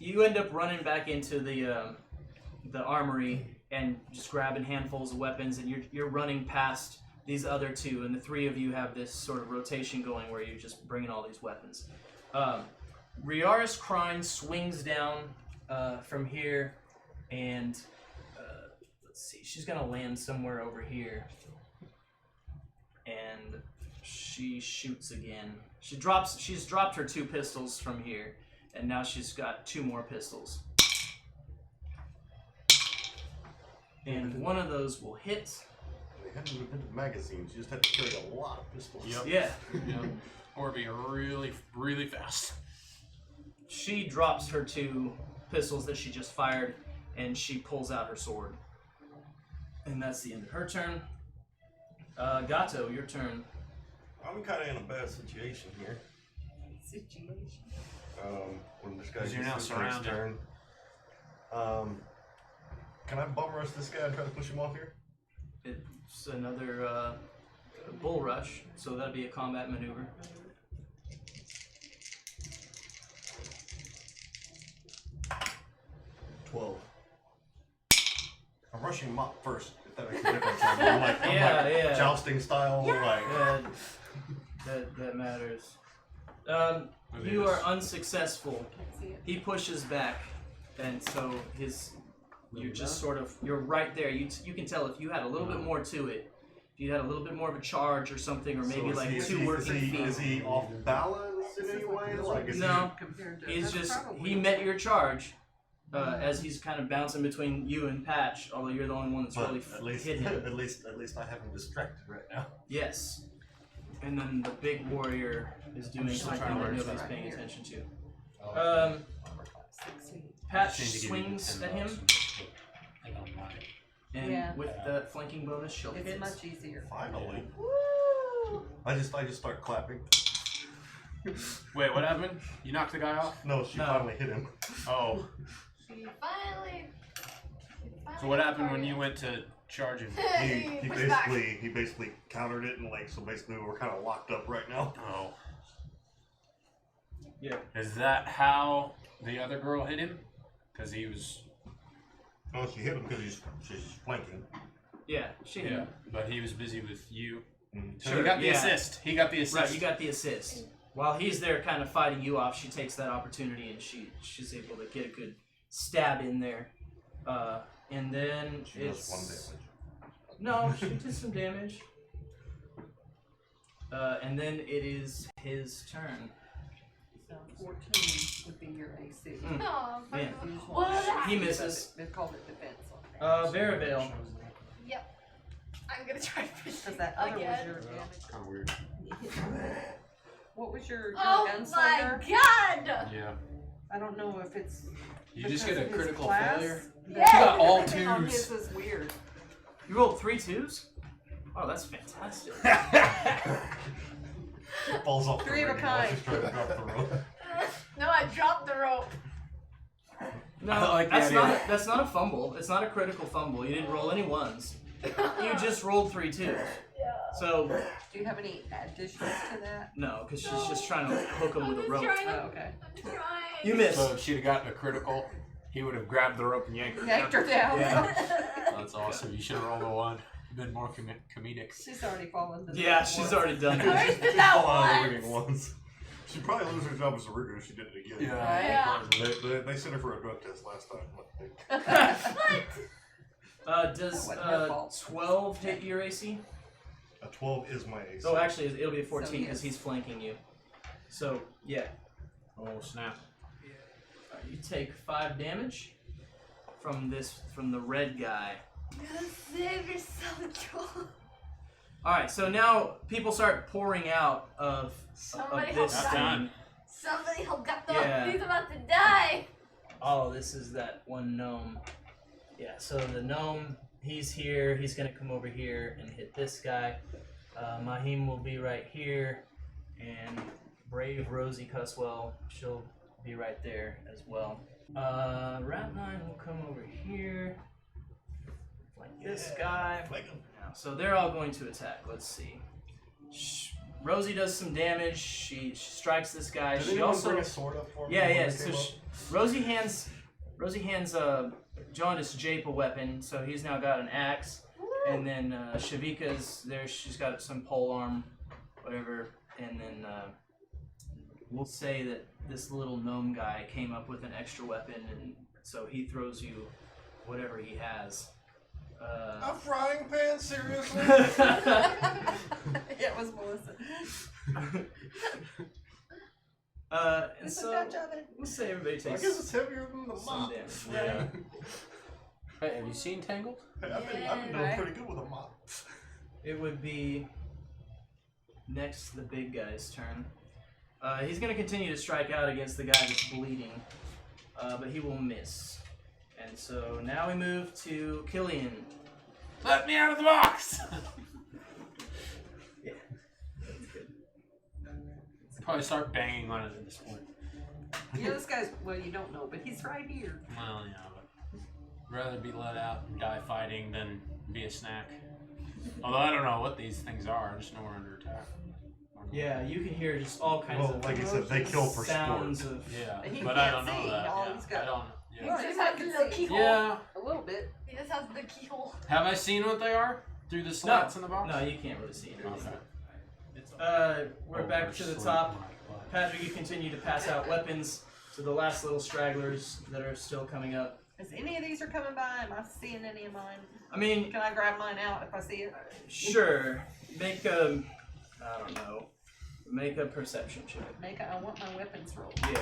end up running back into the armory and just grabbing handfuls of weapons, and you're running past these other 2, and the 3 of you have this sort of rotation going where you're just bringing all these weapons. Riaris Crine swings down from here, and let's see, she's gonna land somewhere over here, and she shoots again. She's dropped her 2 pistols from here, and now she's got 2 more pistols. And one of those will hit. They hadn't invented magazines. You just had to carry a lot of pistols. Yep. Yeah. Yeah. Or be really, really fast. She drops her 2 pistols that she just fired, and she pulls out her sword. And that's the end of her turn. Gato, your turn. I'm kind of in a bad situation here. When this guy 'Cause you're gets now his surrounded. turn. Can I bum rush this guy and try to push him off here? It's another bull rush, so that'd be a combat maneuver. I'm rushing him up first, if that makes a difference. I'm like Yeah. jousting style, like. That matters. You are unsuccessful. Can't see it. He pushes back, and so you're just sort of, you're right there. You can tell if you had a little bit more to it, if you had a little bit more of a charge or something, or maybe So like is 2 he, working feet. Is he off balance in any way? Like, is No. Compared to He's that's just, probably- he met your charge, as he's kind of bouncing between you and Patch, although you're the only one that's but really at least, hit him. at least I have him distracted right now. Yes. And then the big warrior is doing just something trying to that learn nobody's something paying here. attention to. Oh, 16. Patch Change to give you swings $10. at him, I don't mind. and Yeah. with the flanking bonus, she'll It's hit. much easier. Finally, Woo! I just start clapping. Wait, what happened? You knocked the guy off? No, she No. finally hit him. Oh. She finally. So what happened when you went to charge him? He pushed back. basically countered it, and so basically we're kind of locked up right now. Oh. Yeah. Is that how the other girl hit him? Because he was... No, she hit him because she's flanking. Yeah, she hit him. But he was busy with you. So Sure, he got the yeah. assist. He got the assist. Right, you got the assist. While he's there kind of fighting you off, she takes that opportunity and she's able to get a good stab in there. And then She does it's... 1 damage. No, she did some damage. And then it is his turn. So 14 would be your AC. Oh, Yeah. Use What? one. He misses. They called it defense on that. Veravale. Yep. I'm gonna try to push Because that other again. was your damage. Kind of weird. What was your Oh my gunslinger? god! Yeah. I don't know if it's You just because get a of his critical class. failure. Yeah. You got all Everything on his 2s. was weird. You rolled 3 2s? Oh, that's fantastic. She falls off the 3 of a ring while kind. she's trying to drop the rope. No, I dropped the rope. No, I like the that's idea. that's not a fumble. It's not a critical fumble. You didn't roll any 1s. You just rolled 3 2s. Yeah. So, Do you have any additions to that? no, because she's just trying to hook him I'm with a just rope. trying Oh, to- okay. I'm trying. You missed. So if she'd have gotten a critical, he would have grabbed the rope and yanked her Yanked her down. Yeah. That's awesome. You should have rolled a 1. You've been more comedic. She's already fallen to the Yeah, ground she's once. already done Alright. it. did that Fall out of the once. rigging once. She'd probably lose her job as a rigger if she did it again. Yeah. They sent her for a drug test last time. What? Does That wasn't her fault. 12 hit your AC? A 12 is my AC. Oh, actually, it'll be a 14 So, because yes. he's flanking you. So, yeah. Oh, snap. You take 5 damage from the red guy. Save yourself, Joel. Alright, so now people start pouring out of Somebody this help thing. Somebody help Gato. Yeah. He's about to die. Oh, this is that one gnome. Yeah, so the gnome, he's here. He's gonna come over here and hit this guy. Mahim will be right here, and brave Rosie Cuswell, she'll be right there as well. Ratline will come over here, like this guy. So they're all going to attack. Let's see. Rosie does some damage. She strikes this guy. Did she anyone also bring a sword up for me? yeah when yeah. we So came up? Rosie hands Jaundice Jape a weapon. So he's now got an axe. And then Shavika's there. She's got some pole arm, whatever. And then we'll say that this little gnome guy came up with an extra weapon, and so he throws you whatever he has. A frying pan, seriously? Yeah, it was Melissa. And It's a so Dutch oven. we'll say everybody I takes guess it's heavier than the some mop. damage. Yeah. Hey, have you seen Tangled? Hey, I've been doing Right. pretty good with a mop. It would be next the big guy's turn. He's going to continue to strike out against the guy that's bleeding, but he will miss. And so now we move to Killian. Let me out of the box! Yeah, that's good. Probably start banging on it at this point. You know, this guy's, well, you don't know, but he's right here. Well, yeah, but rather be let out and die fighting than be a snack. Although I don't know what these things are, I just know we're under attack. Yeah, you can hear just all kinds Well, of like you said, they kill for sounds sport. of. Yeah, He but I can't don't know see. that. All Yeah, he's got- I don't. He Yeah. just Well, has the you little can see. keyhole. Yeah. A little bit. He just has the keyhole. Have I seen what they are through the slats in the box? No, you can't really see it. Okay. We're back to the top. Patrick, you continue to pass out weapons to the last little stragglers that are still coming up. Is any of these are coming by? Am I seeing any of mine? I mean, Can I grab mine out if I see it? sure. Make a, I don't know, make a perception check. I want my weapons rolled. Yeah.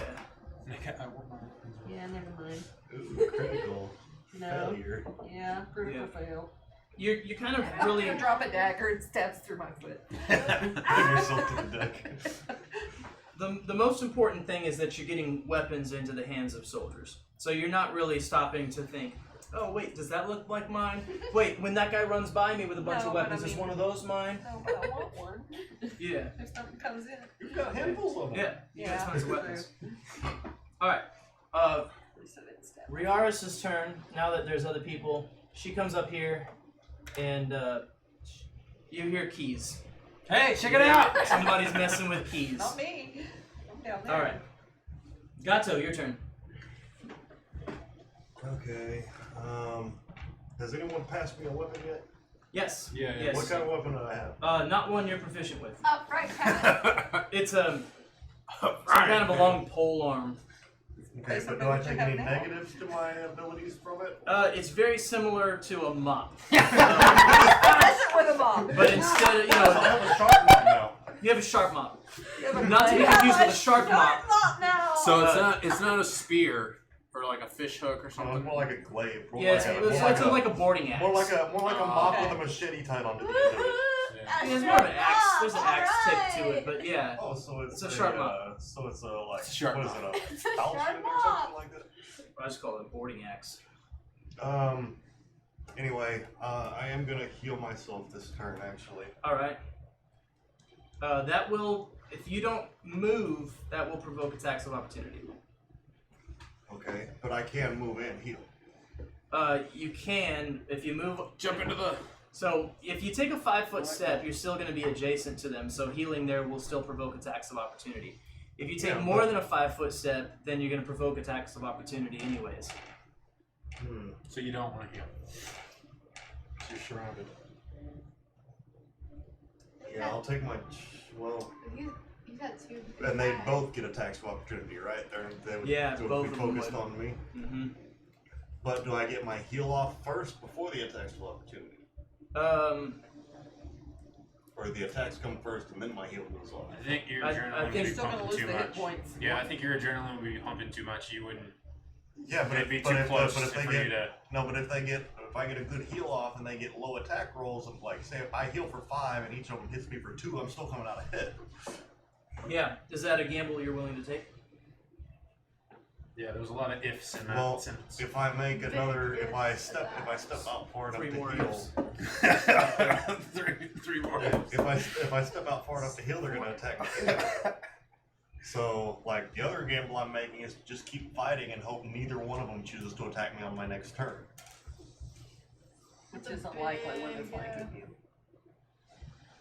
Yeah, never mind. Ooh, critical No. failure. Yeah, critical Yeah. fail. You're kind of I'm really. gonna drop a dagger and stabs through my foot. Pin yourself to the deck. The most important thing is that you're getting weapons into the hands of soldiers. So you're not really stopping to think, oh wait, does that look like mine? Wait, when that guy runs by me with a bunch No, of but I weapons, is mean- one of those mine? No, but I want one. Yeah. If something comes in. You've got handfuls of them. Yeah. You got Yeah. tons of weapons. Alright. At least I didn't stab. Riaris' turn, now that there's other people, she comes up here and you hear keys. Hey, check it out! Somebody's messing with keys. Not me. I'm down there. Alright. Gato, your turn. Okay. Has anyone passed me a weapon yet? Yes. Yeah, yeah. Yes. What kind of weapon do I have? Not one you're proficient with. Upright path. It's some kind of a long pole arm. Okay, Based but on do I what you take have any now. negatives to my abilities from it? It's very similar to a mop. Pass it with a mop. But instead of, I have a sharp one now. you have a sharp mop. You have a Not to be blade. confused with a sharp mop. Not now. So it's not a spear or like a fish hook or No, it's something. more like a glaive. More Yeah, like a, it's like a boarding axe. more like a mop okay. with a machete tied onto the end of it. Yeah, there's more of an axe. There's an axe tip to it, but yeah. Oh, so it's It's a sharp mop. So it's a like It's a sharp what is mop. it? It's A a falchion sharp or mop. something like that. I just call it a boarding axe. Anyway, I am gonna heal myself this turn actually. All right. That will, if you don't move, that will provoke attacks of opportunity. Okay, but I can move and heal. You can if you move. Jump into the. So if you take a 5-foot step, you're still going to be adjacent to them. So healing there will still provoke attacks of opportunity. If you take Yeah, more but- than a 5-foot step, then you're going to provoke attacks of opportunity anyways. So you don't want to heal. You're surrounded. Yeah, I'll take my. Well, You got two. and they both get attacks of opportunity, right? They would, Yeah, they would both be of them focused would. on me. Mm-hmm. But do I get my heal off first before the attacks of opportunity? Or the attacks come first and then my heal goes off? I think your I adrenaline think would be You're still gonna pumping lose too the hit much. points. Yeah, I think your adrenaline would be pumping too much. You wouldn't Yeah, but It'd be if, too but if, close but if they for get you to. no, but if I get a good heal off and they get low attack rolls, and like say if I heal for 5 and each of them hits me for 2, I'm still coming out ahead. Yeah. Is that a gamble you're willing to take? Yeah, there's a lot of ifs in that Well, sentence. if I make another, if I step out far enough 3 to more heal, ifs. three more. if I step out far enough to heal, they're gonna attack me anyway. So like the other gamble I'm making is just keep fighting and hope neither one of them chooses to attack me on my next turn. Which isn't likely when it's flanking you.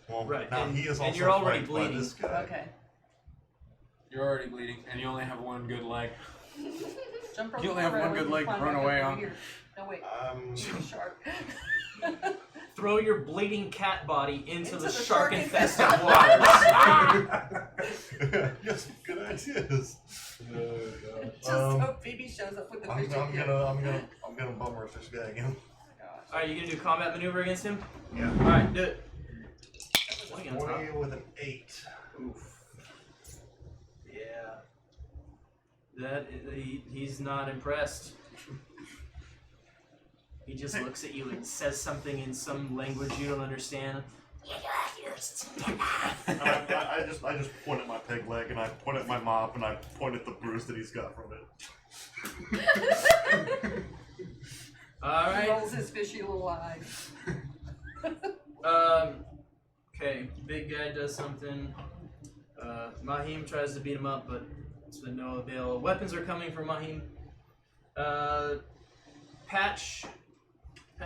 Well, Right, now and- he is and also you're already flanked by bleeding. this guy. Okay. You're already bleeding, and you only have one good leg. Jump over You only the have one railing good and leg to climb run back away over on. here. No wait, you're a shark. Throw your bleeding cat body into the the shark-infested shark-infested waters. Yes, good ideas. Just hope Phoebe shows up with the I'm fidget kit. gonna bummer this guy again. Alright, you gonna do combat maneuver against him? Yeah. Alright, do it. 20 on top. 20 with an 8. Oof. Yeah. He's not impressed. He just looks at you and says something in some language you don't understand. I just point at my peg leg and I point at my mop and I point at the bruise that he's got from it. He Alright. rolls his fishy little eyes. Okay, big guy does something. Mahim tries to beat him up, but it's been no avail. Weapons are coming from Mahim. Patch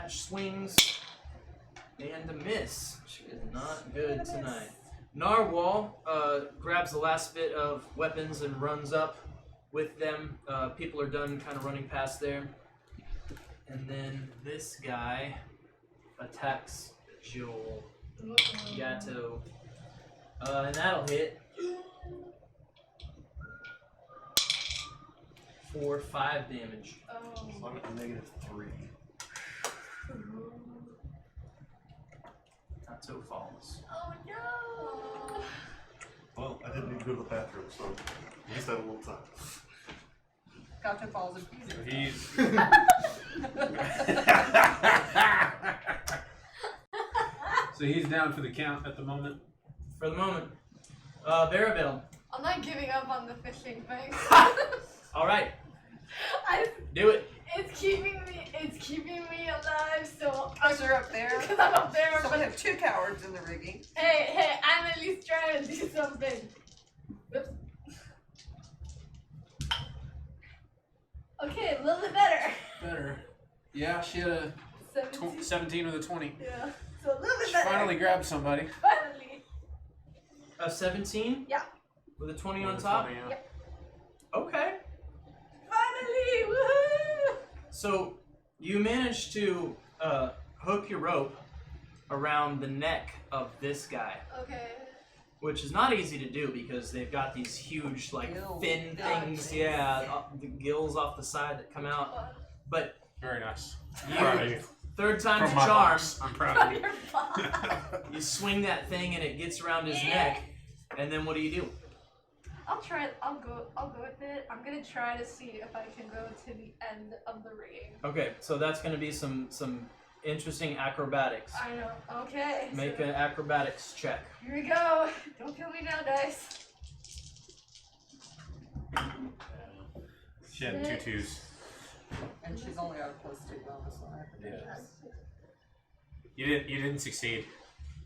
swings and a miss. She is not good tonight. Narwhal grabs the last bit of weapons and runs up with them. People are done kind of running past there. And then this guy attacks Joel. Gato. And that'll hit for 5 damage. So I'm at -3. Gato falls. Oh no! Well, I didn't need to go to the bathroom, so at least I had a little time. Gato falls in pieces. He's. So he's down for the count at the moment. For the moment. Barabel. I'm not giving up on the fishing thing. Alright, I, do it. it's keeping me alive, so Because you're up there. because I'm up there. So we But have 2 cowards in the rigging. hey, I'm at least trying to do something. Whoops. Okay, a little bit better. Better. Yeah, she had a 17. 17 with a 20. Yeah, so a little bit She better. finally grabbed somebody. Finally. A 17? Yeah. With a 20 on With a top? 20, yeah. Yeah. Okay. Finally! Woohoo! So you managed to hook your rope around the neck of this guy, Okay. which is not easy to do because they've got these huge, like, Gills. fin Yeah. things, the gills off the side that come out. But Very nice. Proud of you, you. third time's From a my charm, box. I'm proud of you. Your boss. you swing that thing and it gets around his neck, and then what do? I'll try. I'll go with it. I'm gonna try to see if I can go to the end of the rigging. Okay, so that's going to be some interesting acrobatics. I know. Okay. Make so an acrobatics check. here we go. Don't kill me now, dice. She had 2 twos. And she's only got a +2 bonus on her. Yeah. You didn't succeed.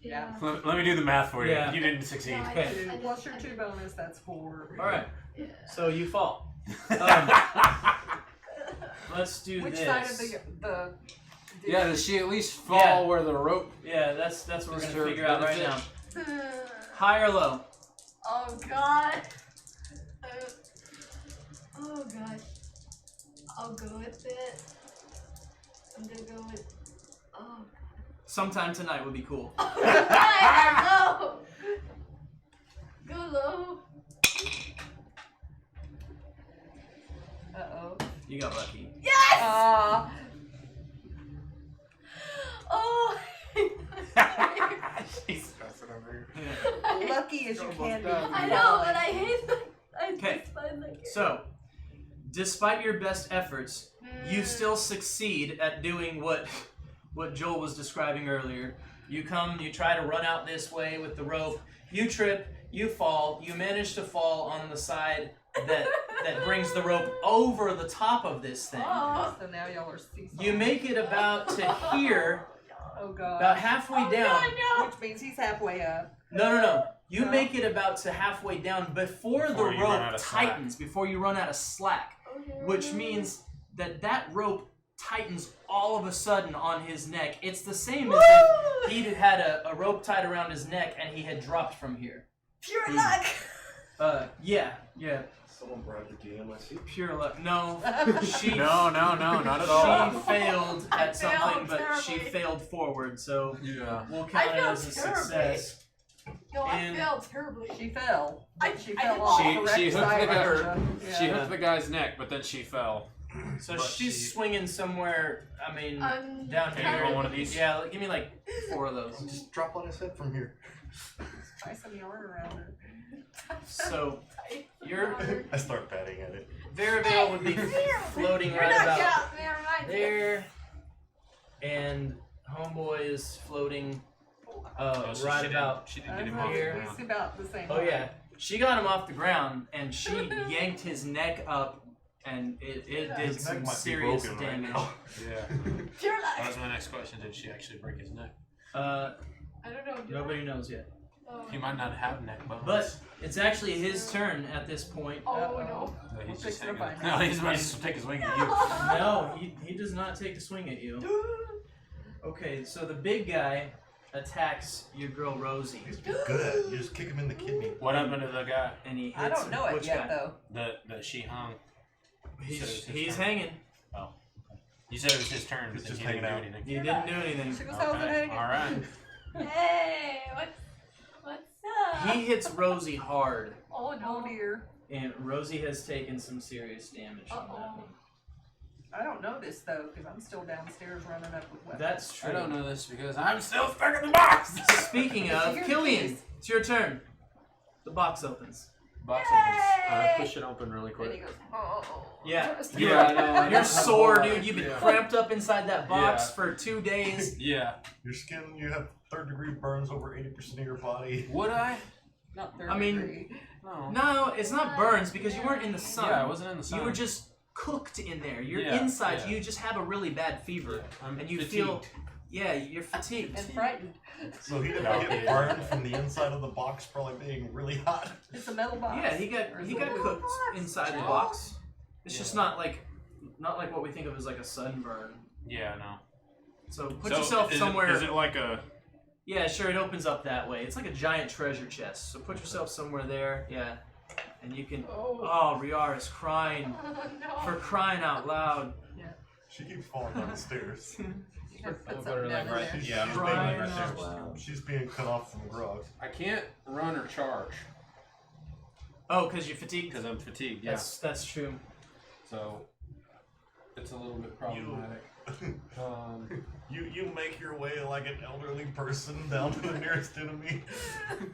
Yeah. Let me do the math for you. Yeah. You didn't succeed. No, I Okay. didn't- I Plus your didn't- 2 bonus, that's 4. Alright, Yeah. so you fall. Let's do Which this. side of the Yeah, does she at least fall Yeah. where the rope? Yeah, that's what we're Is gonna her figure out right now. benefit? High or low? Oh god. Oh gosh. I'll go with it. I'm gonna go with. Oh. Sometime tonight would be cool. God, low. Go low. Uh-oh. You got lucky. Yes. Oh. She's stressing over Lucky as you can be. I know, but I hate that. I Okay. just find that. So, despite your best efforts, you still succeed at doing what Joel was describing earlier. You come, you try to run out this way with the rope, you trip, you fall, you manage to fall on the side that brings the rope over the top of this thing. So now y'all are seesawing. You make it about to here, Oh god. about halfway down. Which means he's halfway up. No. You make it about to halfway down before the Before you run out rope of slack. tightens, before you run out of slack, which means that rope tightens all of a sudden on his neck. It's the same as if he had a rope tied around his neck and he had dropped from here. Pure luck. Yeah. Someone bribed the DM, I see. Pure luck. No, she No, not at all. she failed I at something, failed but she terribly. failed forward, so Yeah. we'll count it failed as a terribly. success. No, I And- failed terribly. She fell. But she I fell did- off She- the correct she hooked side the guy- of her. She Yeah. hooked the guy's neck, but then she fell. So But she's she- swinging somewhere, I mean, down Can you here. roll one of these? Yeah, give me like 4 of those. Just drop on his head from here. Try some yarn around her. So you're I start batting at it. Veravale would be floating You're right not about down. Never mind. there, and Homeboy is floating So right she about. She didn't get him off the here. ground. It's about the same. Oh yeah, she got him off the ground, and she yanked his neck up, and it did His neck some might be serious broken right damage. now. Yeah. Pure That luck. was my next question. Did she actually break his neck? I don't know. Did Nobody knows yet. He might not have neck bones. But it's actually his turn at this point. Oh Uh-oh. no. No, he's We'll just fix it hanging. up by No, now. he's about to take a swing at you. No, he does not take a swing at you. Okay, so the big guy attacks your girl Rosie, He's good at it. You just kick him in the kidney. What happened to the guy? and he hits. I don't know it which yet guy? though. That she hung? You said it was his He's turn. hanging. You said it was his turn, He's but just then he didn't do hanging out. anything. He didn't do anything. She was held Okay, hanging. all right. Hey, what's up? He hits Rosie hard, Oh Oh no. dear. and Rosie has taken some serious damage from that Uh-oh. one. I don't know this though, because I'm still downstairs running up with weapons. That's true. I don't know this because I'm still stuck in the box. Speaking Did you of, hear Killian, keys? it's your turn. The box opens. Box Yay! opens. Push it open really And he quick. goes, oh. Yeah. Yeah, I know. I You're know. sore, dude. You've been Yeah. cramped up inside that box Yeah. for 2 days. Yeah. Your skin, you have 3rd-degree burns over 80% of your body. Would I? Not third I mean, degree. No. No, it's not burns because you weren't in the sun. Yeah, I wasn't in the sun. You were just cooked in there. You're Yeah, inside. yeah. You just have a really bad fever, I'm and you fatigued. feel, yeah, you're fatigued. And frightened. So he didn't No. get burned from the inside of the box, probably being really hot. It's a metal box. Yeah, he Or is got it- cooked inside the Yeah. box. It's just Yeah. not like what we think of as like a sunburn. Yeah, no. So put So, yourself is somewhere. Is it like a? Yeah, sure. It opens up that way. It's like a giant treasure chest. So put yourself somewhere there. Yeah, and you can. Oh, Riar is crying Oh no. for crying out loud. She keeps falling down the stairs. You have to put I'll put something her, down like, right- there. She's, Yeah, she's, I'm Crying being, out loud. she's being cut off from grog. I can't run or charge Oh, because you're fatigued. because I'm fatigued. Yeah. That's true. So it's a little bit problematic. You make your way like an elderly person down to the nearest enemy.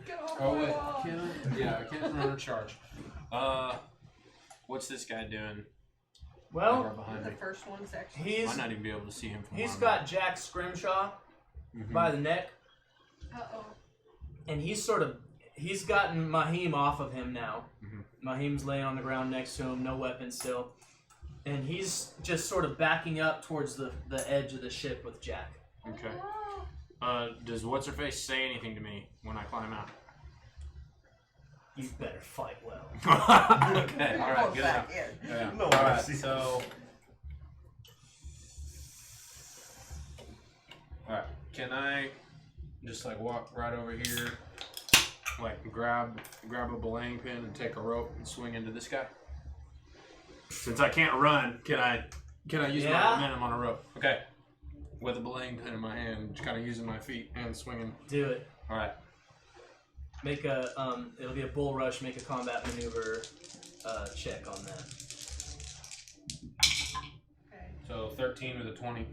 Get off Oh my wait, wall. I can't run or charge. What's this guy doing? Well, Right behind The me. first one's actually. he's Might not even be able to see him from he's where got Jack Scrimshaw I'm at. by the neck, Uh-oh. and he's gotten Mahim off of him now. Mahim's laying on the ground next to him, no weapon still, and he's just sort of backing up towards the edge of the ship with Jack. Okay. Oh, Does what's her face say anything to me when I climb out? You better fight well. Okay. All right. Going Good back enough. in. Yeah. No, All I right. see. So. All right. Can I just like walk right over here, like grab a belaying pin and take a rope and swing into this guy? Since I can't run, can I use Yeah. my momentum on a rope? Okay. With a belaying pin in my hand, just kind of using my feet and swinging. Do it. All right. Make a it'll be a bull rush. Make a combat maneuver check on that. Okay. So 13 with a 20.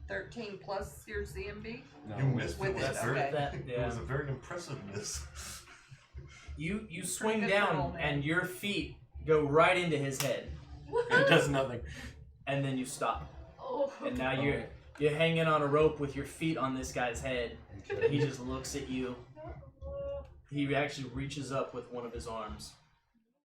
13 plus your CMB. No, You missed With it. it, Was very, okay. That, It yeah. was a very impressive miss. You swing good down roll, man. and your feet go right into his head, It does nothing. and then you stop. Oh. And now you're hanging on a rope with your feet on this guy's head. He just looks at you. He actually reaches up with one of his arms